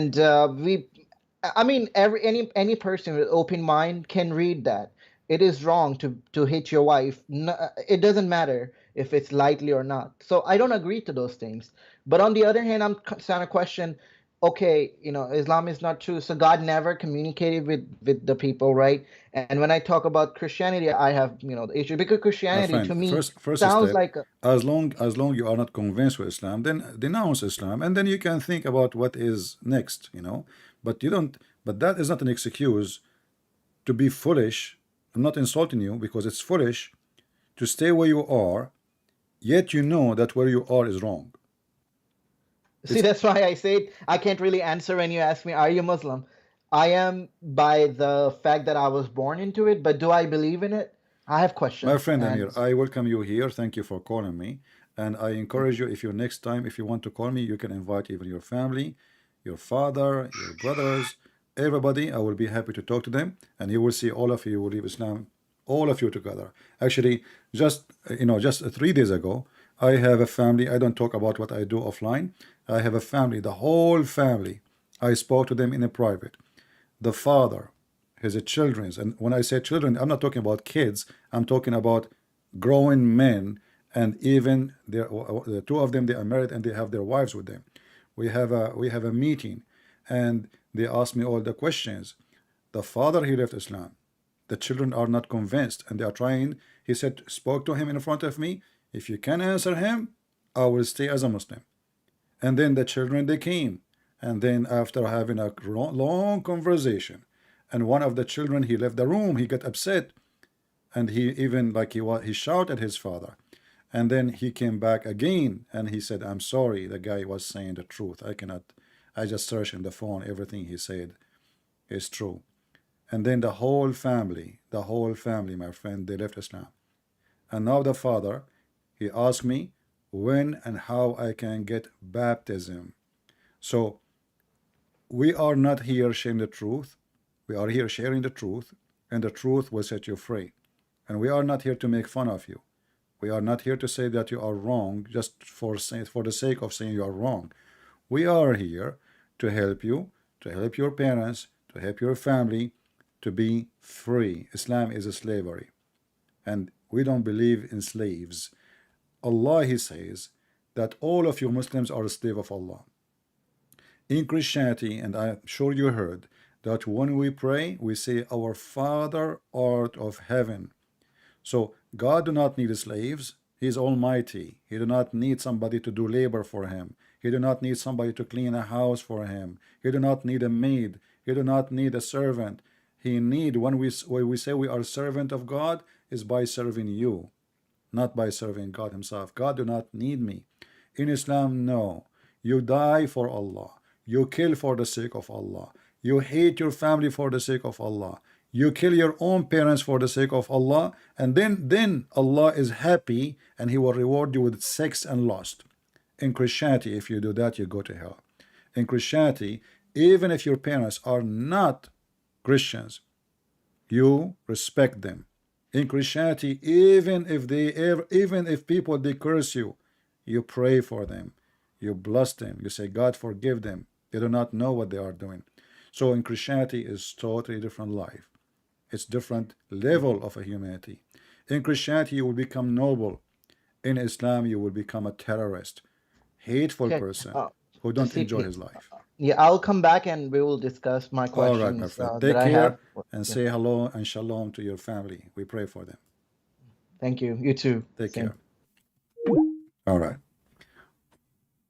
[SPEAKER 4] mean, any person with open mind can read that. It is wrong to hit your wife. It doesn't matter if it's lightly or not. So I don't agree to those things. But on the other hand, I'm trying to question. Okay, Islam is not true. So God never communicated with the people, right? And when I talk about Christianity, I have the issue because
[SPEAKER 1] My
[SPEAKER 4] Christianity to
[SPEAKER 1] friend,
[SPEAKER 4] me
[SPEAKER 1] first
[SPEAKER 4] sounds
[SPEAKER 1] step,
[SPEAKER 4] like
[SPEAKER 1] as long you are not convinced with Islam, then denounce Islam, and then you can think about what is next, But you don't. But that is not an excuse to be foolish. I'm not insulting you because it's foolish to stay where you are, yet you know that where you are is wrong.
[SPEAKER 4] See,
[SPEAKER 1] It's
[SPEAKER 4] that's why I said I can't really answer when you ask me, are you Muslim? I am by the fact that I was born into it, but do I believe in it? I have
[SPEAKER 1] My
[SPEAKER 4] questions.
[SPEAKER 1] friend
[SPEAKER 4] And
[SPEAKER 1] Amir, I welcome you here. Thank you for calling me. And I encourage you, if you next time, if you want to call me, you can invite even your family, your father, your brothers, everybody. I will be happy to talk to them. And you will see all of you will leave Islam, all of you together. Actually, just 3 days ago, I have a family. I don't talk about what I do offline. I have a family, the whole family. I spoke to them in a private. The father, his children's, and when I say children, I'm not talking about kids. I'm talking about grown men, and even the two of them, they are married and they have their wives with them. We have a meeting, and they ask me all the questions. The father, he left Islam. The children are not convinced, and they are trying. He said, spoke to him in front of me. If you can answer him, I will stay as a Muslim. And then the children, they came. And then after having a long conversation, and one of the children, he left the room, he got upset. And he even, he shouted at his father. And then he came back again, and he said, I'm sorry, the guy was saying the truth. I just searched in the phone, everything he said is true. And then the whole family, my friend, they left Islam. And now the father, he asked me when and how I can get baptism. So we are not here sharing the truth. We are here sharing the truth, and the truth will set you free. And we are not here to make fun of you. We are not here to say that you are wrong just for the sake of saying you are wrong. We are here to help you, to help your parents, to help your family to be free. Islam is a slavery, and we don't believe in slaves. Allah, he says that all of you Muslims are a slave of Allah. In Christianity, and I'm sure you heard that when we pray, we say, Our Father art of heaven. So God do not need slaves. He is almighty. He do not need somebody to do labor for him. He do not need somebody to clean a house for him. He do not need a maid. He do not need a servant. When we say we are servant of God, is by serving you, not by serving God himself. God do not need me. In Islam, no. You die for Allah. You kill for the sake of Allah. You hate your family for the sake of Allah. You kill your own parents for the sake of Allah, and then Allah is happy and he will reward you with sex and lust. In Christianity, if you do that, you go to hell. In Christianity, even if your parents are not Christians, you respect them. In Christianity, even if people they curse you, you pray for them, you bless them, you say, God forgive them, they do not know what they are doing. So in Christianity is totally different life. It's different level of a humanity. In Christianity you will become noble. In Islam you will become a terrorist, hateful
[SPEAKER 4] Okay.
[SPEAKER 1] person
[SPEAKER 4] Uh,
[SPEAKER 1] who don't
[SPEAKER 4] CP,
[SPEAKER 1] enjoy his life.
[SPEAKER 4] yeah, I'll come back and we will discuss my
[SPEAKER 1] All right, my
[SPEAKER 4] questions
[SPEAKER 1] friend.
[SPEAKER 4] that
[SPEAKER 1] Take
[SPEAKER 4] I have.
[SPEAKER 1] care and
[SPEAKER 4] Yeah.
[SPEAKER 1] say hello and shalom to your family. We pray for them.
[SPEAKER 4] Thank you. You too.
[SPEAKER 1] Take
[SPEAKER 4] Same.
[SPEAKER 1] care. All right.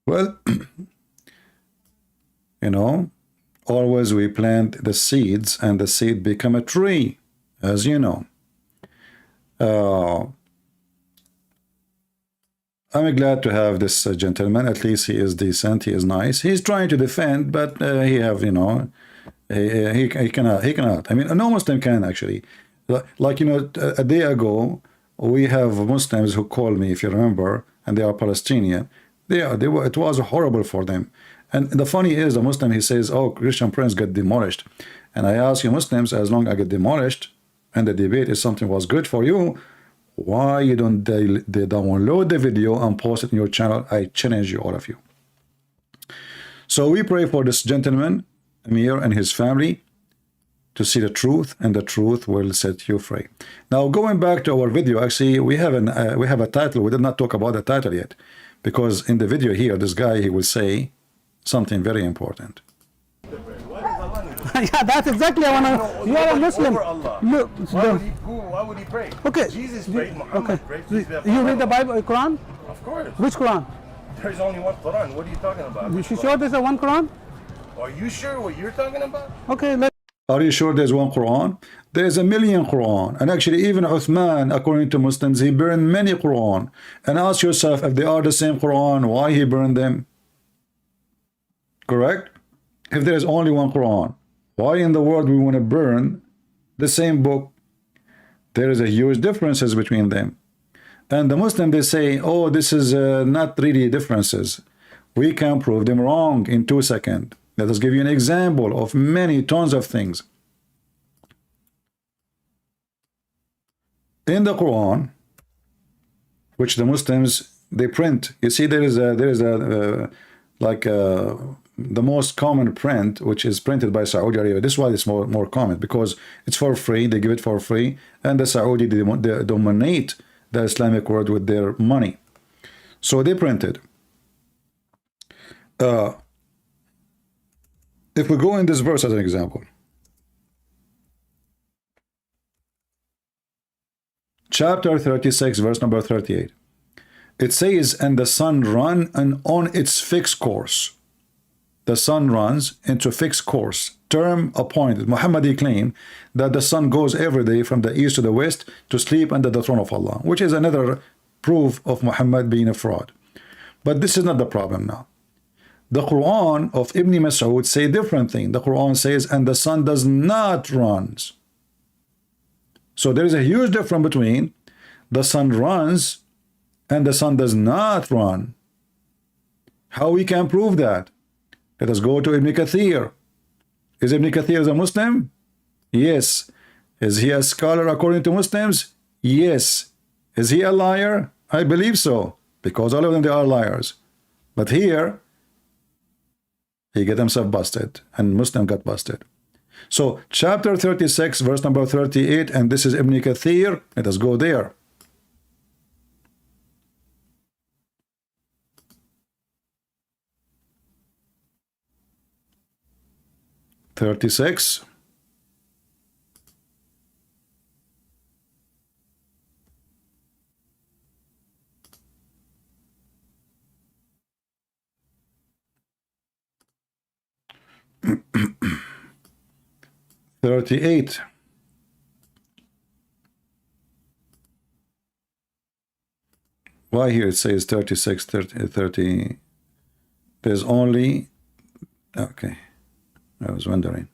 [SPEAKER 1] Well, you know, always we plant the seeds and the seed become a tree, as you know. I'm glad to have this gentleman. At least he is decent. He is nice. He's trying to defend, but he have, you know, he cannot. I mean, no Muslim can actually. Like, you know, a day ago, we have Muslims who called me, if you remember, and they are Palestinian. It was horrible for them. And the funny is, the Muslim, he says, oh, Christian prince got demolished. And I ask you Muslims, as long as I get demolished, and the debate is something was good for you, why you don't they download the video and post it in your channel? I challenge you, all of you. So we pray for this gentleman, Amir, and his family to see the truth, and the truth will set you free. Now, going back to our video, actually, we have a title. We did not talk about the title yet, because in the video here, this guy, he will say something very important.
[SPEAKER 2] Yeah, that's exactly I want to. You are a Muslim.
[SPEAKER 3] Over Allah.
[SPEAKER 2] Look,
[SPEAKER 3] Why would he pray?
[SPEAKER 2] Okay.
[SPEAKER 3] Jesus prayed. Muhammad
[SPEAKER 2] Okay.
[SPEAKER 3] prayed. Peace be upon
[SPEAKER 2] You read
[SPEAKER 3] him.
[SPEAKER 2] the Bible, Quran?
[SPEAKER 3] Of course.
[SPEAKER 2] Which Quran?
[SPEAKER 3] There's only one Quran. What are you talking about?
[SPEAKER 2] You sure there's a one Quran?
[SPEAKER 3] Are you sure what you're talking about?
[SPEAKER 2] Okay, let.
[SPEAKER 1] Are you sure there's one Quran? There's a million Quran. And actually, even Uthman, according to Muslims, he burned many Quran. And ask yourself, if they are the same Quran, why he burned them? Correct? If there is only one Quran, why in the world we want to burn the same book? There is a huge differences between them. And the Muslim, they say, oh, this is not really differences. We can prove them wrong in 2 seconds. Let us give you an example of many tons of things. In the Quran, which the Muslims, they print, you see there is the most common print, which is printed by Saudi Arabia. This is why it's more common, because it's for free. They give it for free, and the Saudi, they dominate the Islamic world with their money. So they printed. If we go in this verse as an example, chapter 36, verse number 38, it says, and the sun run on its fixed course. The sun runs into fixed course, term appointed. Muhammad claimed that the sun goes every day from the east to the west to sleep under the throne of Allah, which is another proof of Muhammad being a fraud. But this is not the problem now. The Quran of Ibn Mas'ud say different thing. The Quran says, and the sun does not run. So there is a huge difference between the sun runs and the sun does not run. How we can prove that? Let us go to Ibn Kathir. Is Ibn Kathir a Muslim? Yes. Is he a scholar according to Muslims? Yes. Is he a liar? I believe so, because all of them, they are liars. But here, he got himself busted, and Muslim got busted. So, chapter 36, verse number 38, and this is Ibn Kathir. Let us go there. (36). (38). Why here it says 36, 30? There's only, okay, I was wondering.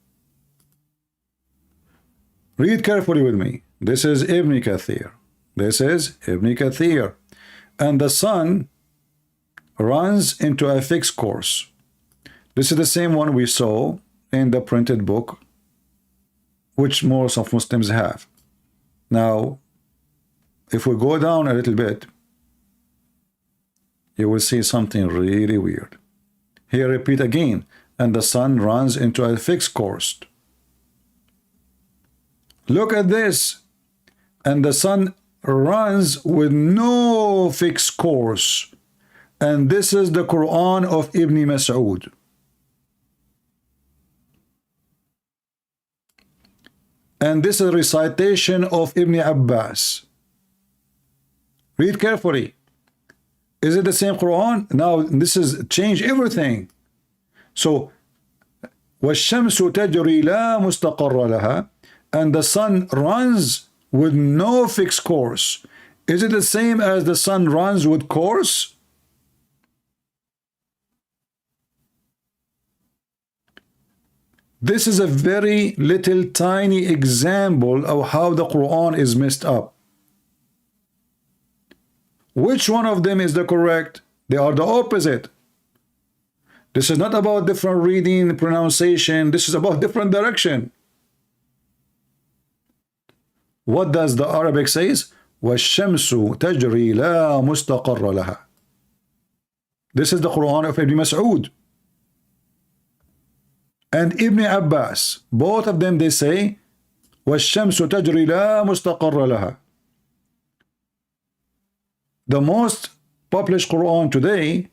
[SPEAKER 1] Read carefully with me. This is Ibn Kathir. This is Ibn Kathir. And the sun runs into a fixed course, This is the same one we saw in the printed book, which most of Muslims have. Now, if we go down a little bit, you will see something really weird. Here, repeat again, and the sun runs into a fixed course. Look at this. And the sun runs with no fixed course. And this is the Quran of Ibn Mas'ud. And this is a recitation of Ibn Abbas. Read carefully. Is it the same Quran? Now this is change everything. So وَالشَّمْسُ تَجْرِي لَا مُسْتَقَرَّ لَهَا, and the sun runs with no fixed course. Is it the same as the sun runs with course? This is a very little tiny example of how the Quran is messed up. Which one of them is the correct? They are the opposite. This is not about different reading, pronunciation. This is about different direction. What does the Arabic says? وَالشَّمْسُ تَجْرِي لَا مُسْتَقَرَّ لَهَا. This is the Quran of Ibn Mas'ud. And Ibn Abbas, both of them, they say وَالشَّمْسُ تَجْرِي لَا مُسْتَقَرَّ لَهَا. The most published Quran today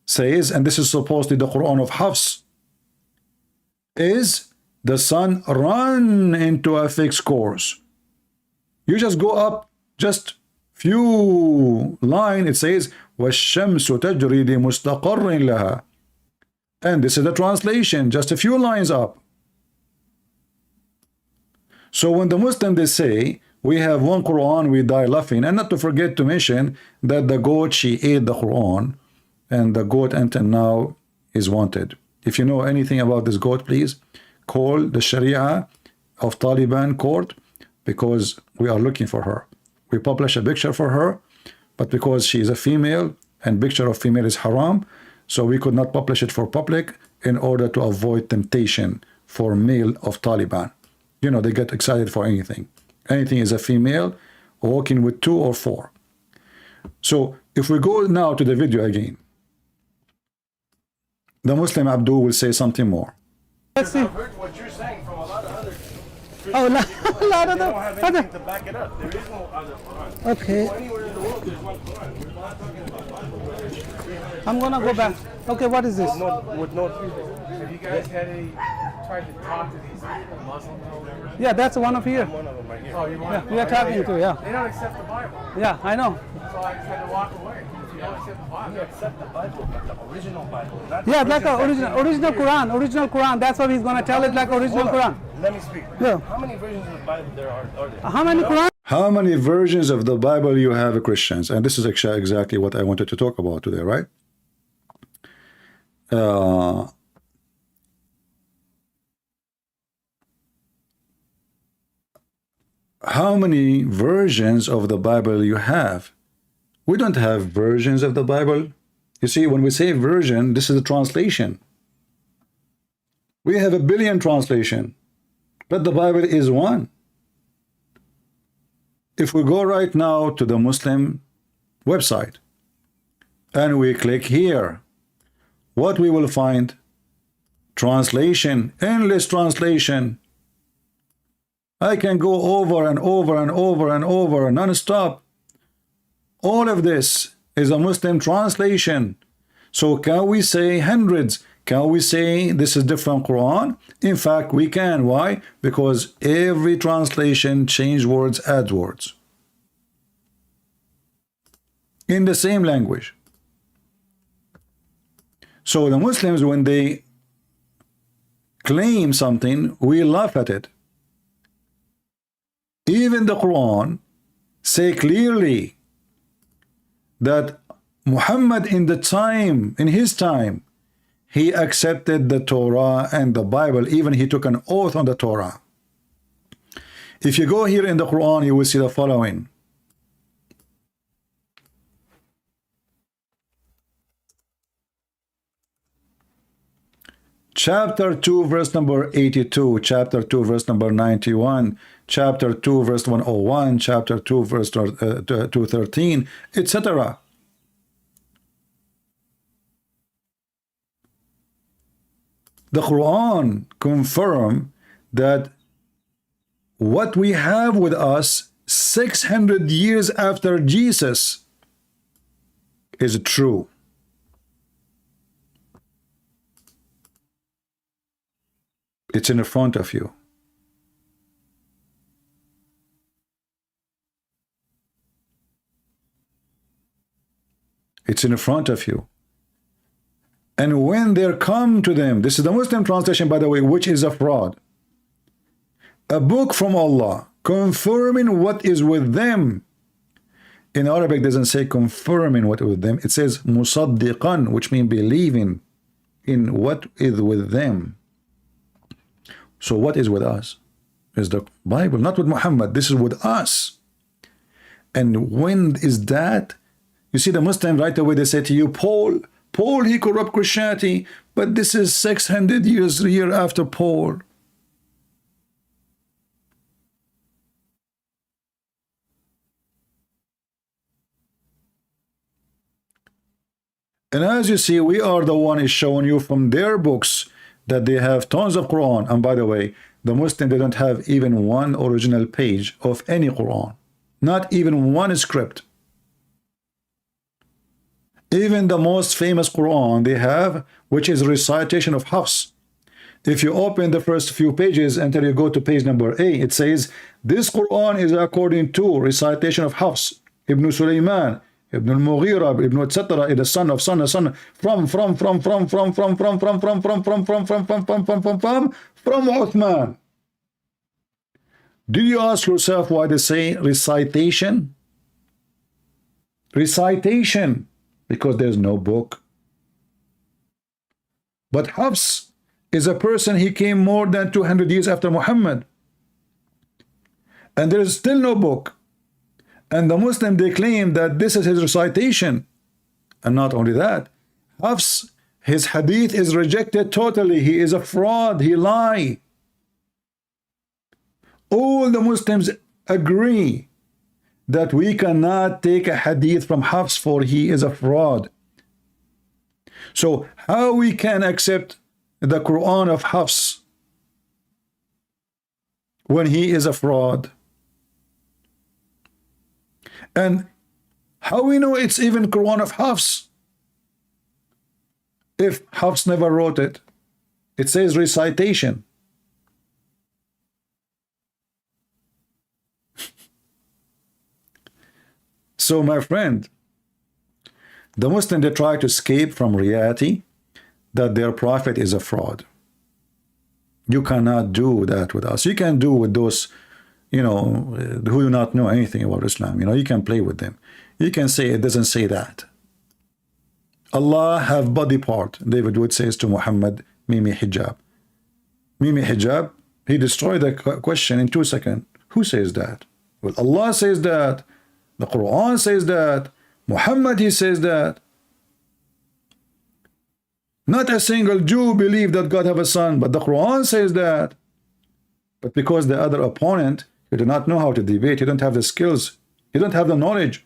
[SPEAKER 1] says, and this is supposedly the Quran of Hafs, is the sun run into a fixed course. You just go up just few line, it says وَالشَّمْسُ تَجْرِي لِمُسْتَقَرٍ لَهَا. And this is the translation, just a few lines up. So when the Muslims, they say, we have one Quran, we die laughing. And not to forget to mention that the goat, she ate the Quran, and the goat until now is wanted. If you know anything about this goat, please call the Sharia of Taliban court, because we are looking for her. We publish a picture for her, but because she is a female and picture of female is haram, so we could not publish it for public in order to avoid temptation for male of Taliban. You know, they get excited for anything. Anything is a female walking with 2 or 4. So if we go now to the video again, the Muslim Abdul will say something more.
[SPEAKER 2] Let's see.
[SPEAKER 3] I've heard what you're saying from a lot of other
[SPEAKER 2] Oh,
[SPEAKER 3] Christians.
[SPEAKER 2] lot of
[SPEAKER 3] They don't have
[SPEAKER 2] them.
[SPEAKER 3] anything to back it up. There is no other Quran.
[SPEAKER 2] Okay.
[SPEAKER 3] Go anywhere in the world, there's one Quran. We're not talking about Bible where there's 300
[SPEAKER 2] I'm gonna go back. Okay, what is this?
[SPEAKER 3] with no Have you guys had any tried to talk to these Muslims or whatever?
[SPEAKER 2] Yeah, that's one of here.
[SPEAKER 3] One of them right here.
[SPEAKER 5] Oh, you
[SPEAKER 2] Yeah,
[SPEAKER 5] want?
[SPEAKER 2] we are talking to, yeah.
[SPEAKER 5] They don't accept the Bible,
[SPEAKER 2] Yeah, I know.
[SPEAKER 5] so I had to walk away. If you don't accept the Bible,
[SPEAKER 3] You accept the Bible, but the original Bible, not
[SPEAKER 2] Yeah,
[SPEAKER 3] the
[SPEAKER 2] like a
[SPEAKER 3] version that
[SPEAKER 2] original
[SPEAKER 3] came
[SPEAKER 2] original Quran. That's what he's gonna tell it like original
[SPEAKER 3] Hold on.
[SPEAKER 2] Quran.
[SPEAKER 3] Let me speak.
[SPEAKER 2] Yeah.
[SPEAKER 3] How many versions of the Bible there are there?
[SPEAKER 2] How many Quran?
[SPEAKER 1] How many versions of the Bible you have, Christians? And this is actually exactly what I wanted to talk about today, right? How many versions of the Bible you have? We don't have versions of the Bible. You see, when we say version, this is a translation. We have a billion translation, but the Bible is one. If we go right now to the Muslim website and we click here, what we will find? Translation, endless translation. I can go over and over and over and over non-stop. All of this is a Muslim translation. So can we say hundreds? Can we say this is different Quran? In fact, we can. Why? Because every translation change words, add words. In the same language. So the Muslims, when they claim something, we laugh at it. Even the Quran say clearly that Muhammad in his time, he accepted the Torah and the Bible. Even he took an oath on the Torah. If you go here in the Quran, you will see the following. Chapter 2, verse number 82, chapter 2, verse number 91, chapter 2, verse 101, chapter 2, verse 213, etc. The Quran confirm that what we have with us 600 years after Jesus is true. It's in front of you. It's in front of you. And when there come to them, this is the Muslim translation, by the way, which is a fraud, a book from Allah confirming what is with them. In Arabic, it doesn't say confirming what is with them. It says musaddiqan, which means believing in what is with them. So what is with us? Is the Bible, not with Muhammad. This is with us. And when is that? You see the Muslim right away, they say to you, Paul, he corrupt Christianity, but this is 600 years after Paul. And as you see, we are the one is showing you from their books that they have tons of Quran. And by the way, the Muslim, they don't have even one original page of any Quran. Not even one script. Even the most famous Quran they have, which is recitation of Hafs. If you open the first few pages until you go to page number 8, it says, this Quran is according to recitation of Hafs, Ibn Sulaiman, Ibn al-Mughira, Ibn etc., is the son of from Uthman. Do you ask yourself why they say recitation? Recitation, because there's no book. But Hafs is a person, he came more than 200 years after Muhammad. And there is still no book. And the Muslim, they claim that this is his recitation. And not only that, Hafs, his hadith is rejected totally. He is a fraud. He lied. All the Muslims agree that we cannot take a hadith from Hafs, for he is a fraud. So how we can accept the Quran of Hafs when he is a fraud? And how we know it's even Quran of Hafs if Hafs never wrote it? It says recitation. So my friend, the Muslim, they try to escape from reality that their prophet is a fraud. You cannot do that with us. You can do with those, you know, who do not know anything about Islam. You know, you can play with them. You can say it doesn't say that. Allah have body part. David Wood says to Muhammad, Mimi hijab. Mimi hijab, he destroyed the question in 2 seconds. Who says that? Well, Allah says that. The Quran says that. Muhammad, he says that. Not a single Jew believed that God have a son, but the Quran says that. But because the other opponent, you do not know how to debate, you don't have the skills, you don't have the knowledge,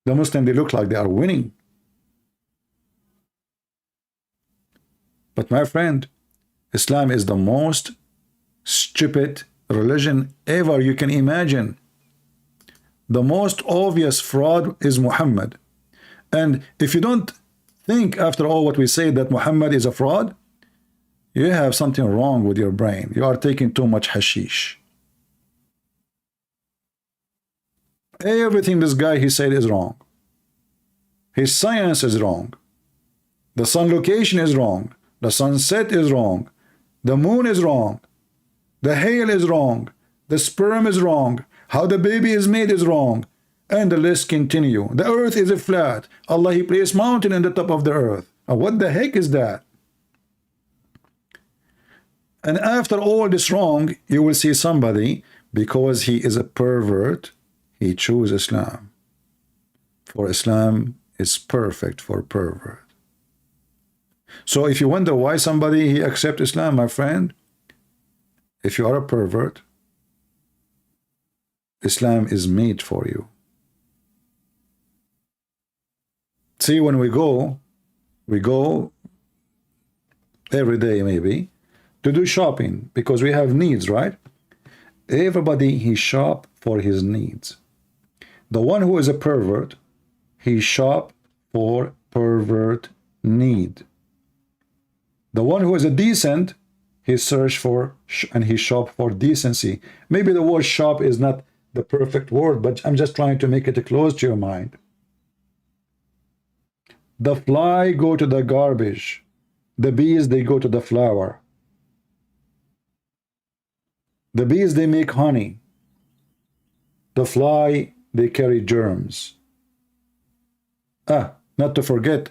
[SPEAKER 1] the Muslim, they look like they are winning. But my friend, Islam is the most stupid religion ever you can imagine. The most obvious fraud is Muhammad. And if you don't think after all what we say that Muhammad is a fraud, you have something wrong with your brain. You are taking too much hashish. Everything this guy he said is wrong. His science is wrong. The sun location is wrong. The sunset is wrong. The moon is wrong. The hail is wrong. The sperm is wrong. How the baby is made is wrong. And the list continue. The earth is flat. Allah, he placed mountain in the top of the earth. What the heck is that? And after all this wrong, you will see somebody, because he is a pervert, he chooses Islam. For Islam is perfect for pervert. So if you wonder why somebody he accept Islam, my friend, if you are a pervert, Islam is made for you. See, when we go every day maybe to do shopping because we have needs, right? Everybody he shop for his needs. The one who is a pervert, he shop for pervert need. The one who is a decent, he search for and he shop for decency. Maybe the word shop is not the perfect word, but I'm just trying to make it close to your mind. The fly go to the garbage. The bees, they go to the flower. The bees, they make honey. The fly, they carry germs. Not to forget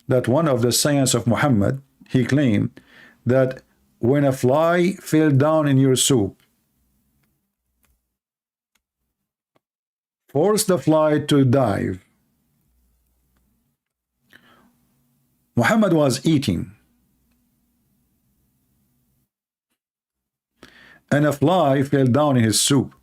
[SPEAKER 1] that one of the sayings of Muhammad, he claimed that when a fly fell down in your soup, force the fly to dive. Muhammad was eating, and a fly fell down in his soup.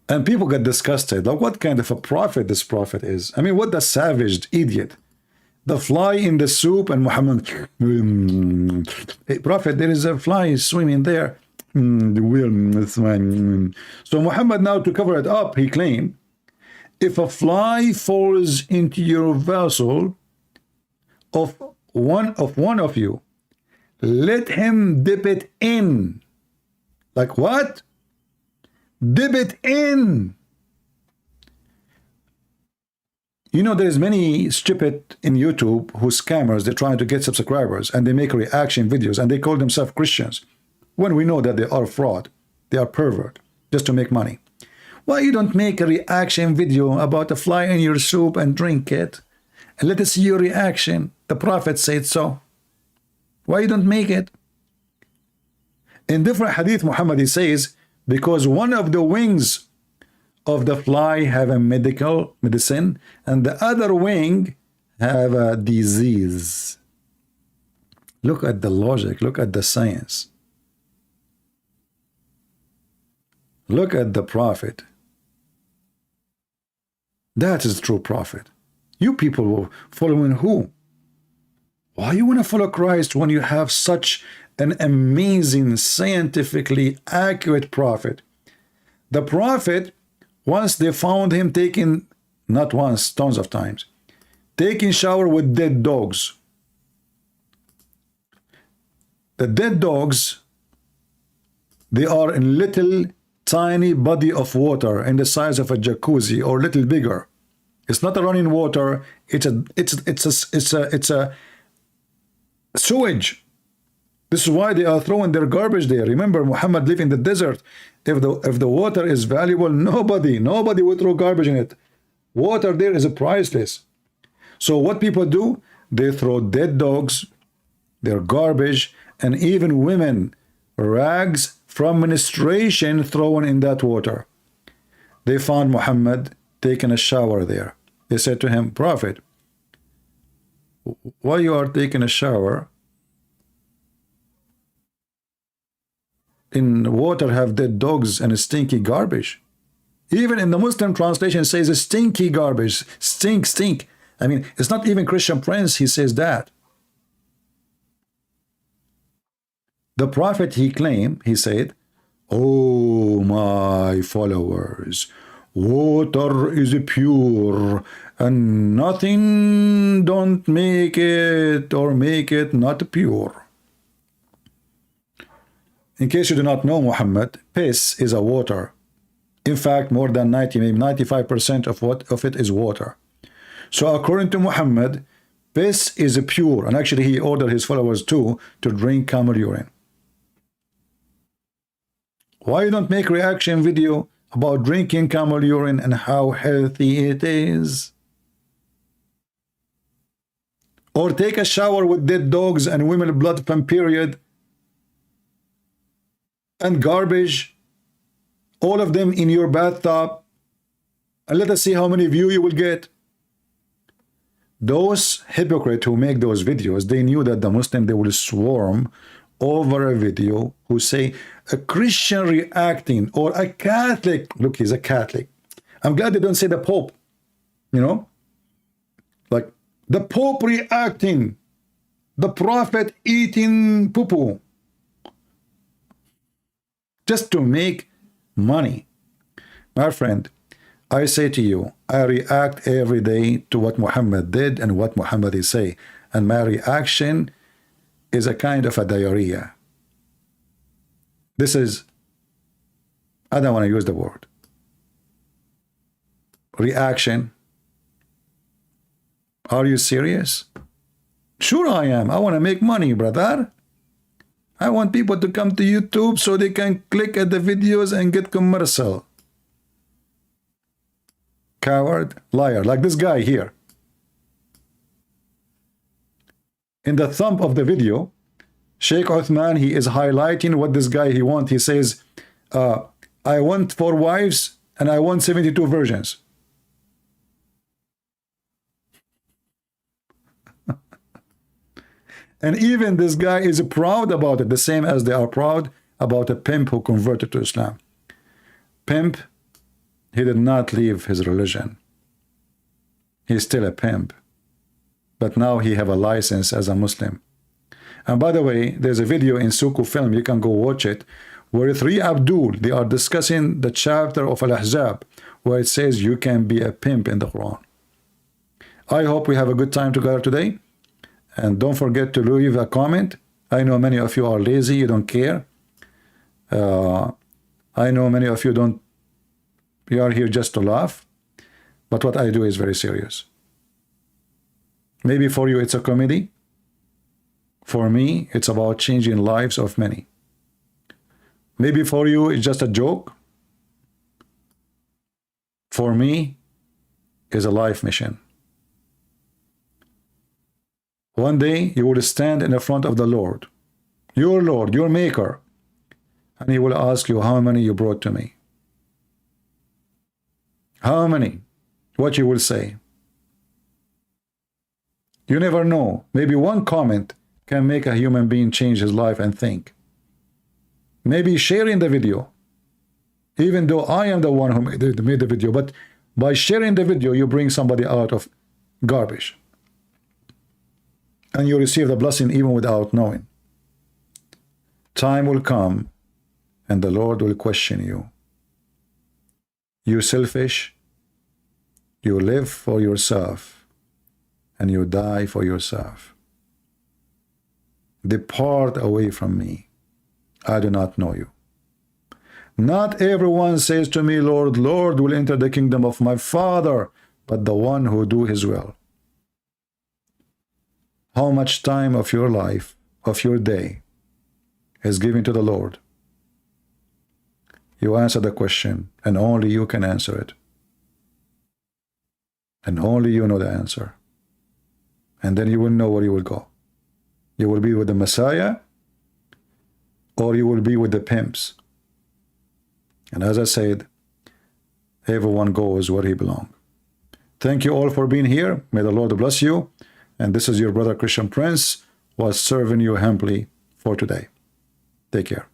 [SPEAKER 1] And people get disgusted. Like, what kind of a prophet this prophet is? I mean, what a savage idiot. The fly in the soup, and Muhammad, hey, prophet, there is a fly swimming there. So Muhammad, now to cover it up, he claimed, if a fly falls into your vessel of one of you, let him dip it in. Like what? Dip it in. You know, there's many stupid in YouTube who scammers. They're trying to get subscribers and they make reaction videos and they call themselves Christians when we know that they are fraud. They are pervert just to make money. Why you don't make a reaction video about a fly in your soup and drink it and let us see your reaction? The Prophet said so. Why you don't make it? In different hadith, Muhammad, he says, because one of the wings of the fly have a medicine and the other wing have a disease. Look at the logic, look at the science. Look at the prophet. That is true prophet. You people following who? Why you want to follow Christ when you have such an amazing, scientifically accurate prophet? The prophet, once they found him taking, not once, tons of times, taking shower with dead dogs. The dead dogs, they are in little tiny body of water in the size of a jacuzzi or little bigger. It's not a running water. It's a sewage. This is why they are throwing their garbage there. Remember, Muhammad lived in the desert. If the water is valuable, nobody would throw garbage in it. Water there is priceless. So what people do, they throw dead dogs, their garbage, and even women, rags from menstruation thrown in that water. They found Muhammad taking a shower there. They said to him, Prophet, why you are taking a shower in water have dead dogs and stinky garbage? Even in the Muslim translation it says stinky garbage, stink. I mean, it's not even Christian Prince, he says that. The Prophet, he claimed, he said, oh my followers, water is pure and nothing don't make it or make it not pure. In case you do not know, Muhammad, piss is a water. In fact, more than 90, maybe 95% of it is water. So according to Muhammad, piss is pure, and actually he ordered his followers too to drink camel urine. Why you don't make reaction video about drinking camel urine and how healthy it is? Or take a shower with dead dogs and women blood from period and garbage, all of them in your bathtub, and let us see how many views you will get. Those hypocrites who make those videos, they knew that the Muslim, they will swarm over a video who say a Christian reacting or a Catholic. Look, he's a Catholic. I'm glad they don't say the Pope, you know, like the Pope reacting, the Prophet eating poo-poo, just to make money. My friend, I say to you, I react every day to what Muhammad did and what Muhammad is saying, and my reaction is a kind of a diarrhea. This is, I don't want to use the word reaction. Are you serious? Sure I am. I want to make money, brother. I want people to come to YouTube so they can click at the videos and get commercial. Coward, liar, like this guy here. In the thumb of the video, Sheikh Uthman, he is highlighting what this guy he wants. He says, I want 4 wives and I want 72 virgins. And even this guy is proud about it, the same as they are proud about a pimp who converted to Islam. Pimp, he did not leave his religion. He's still a pimp. But now he have a license as a Muslim. And by the way, there's a video in Suku Film, you can go watch it, where 3 Abdul, they are discussing the chapter of Al-Ahzab, where it says you can be a pimp in the Quran. I hope we have a good time together today. And don't forget to leave a comment. I know many of you are lazy, you don't care. I know many of you don't, you are here just to laugh. But what I do is very serious. Maybe for you it's a comedy. For me, it's about changing lives of many. Maybe for you it's just a joke. For me, it's a life mission. One day you will stand in the front of the Lord, your maker, and he will ask you how many you brought to me. How many? What you will say. You never know. Maybe one comment can make a human being change his life and think. Maybe sharing the video, even though I am the one who made the video, but by sharing the video, you bring somebody out of garbage. And you receive the blessing even without knowing. Time will come and the Lord will question you. You selfish, you live for yourself and you die for yourself. Depart away from me. I do not know you. Not everyone says to me, Lord, Lord, will enter the kingdom of my Father, but the one who do his will. How much time of your life, of your day, is given to the Lord? You answer the question, and only you can answer it. And only you know the answer. And then you will know where you will go. You will be with the Messiah, or you will be with the pimps. And as I said, everyone goes where he belongs. Thank you all for being here. May the Lord bless you. And this is your brother Christian Prince, was serving you humbly for today. Take care.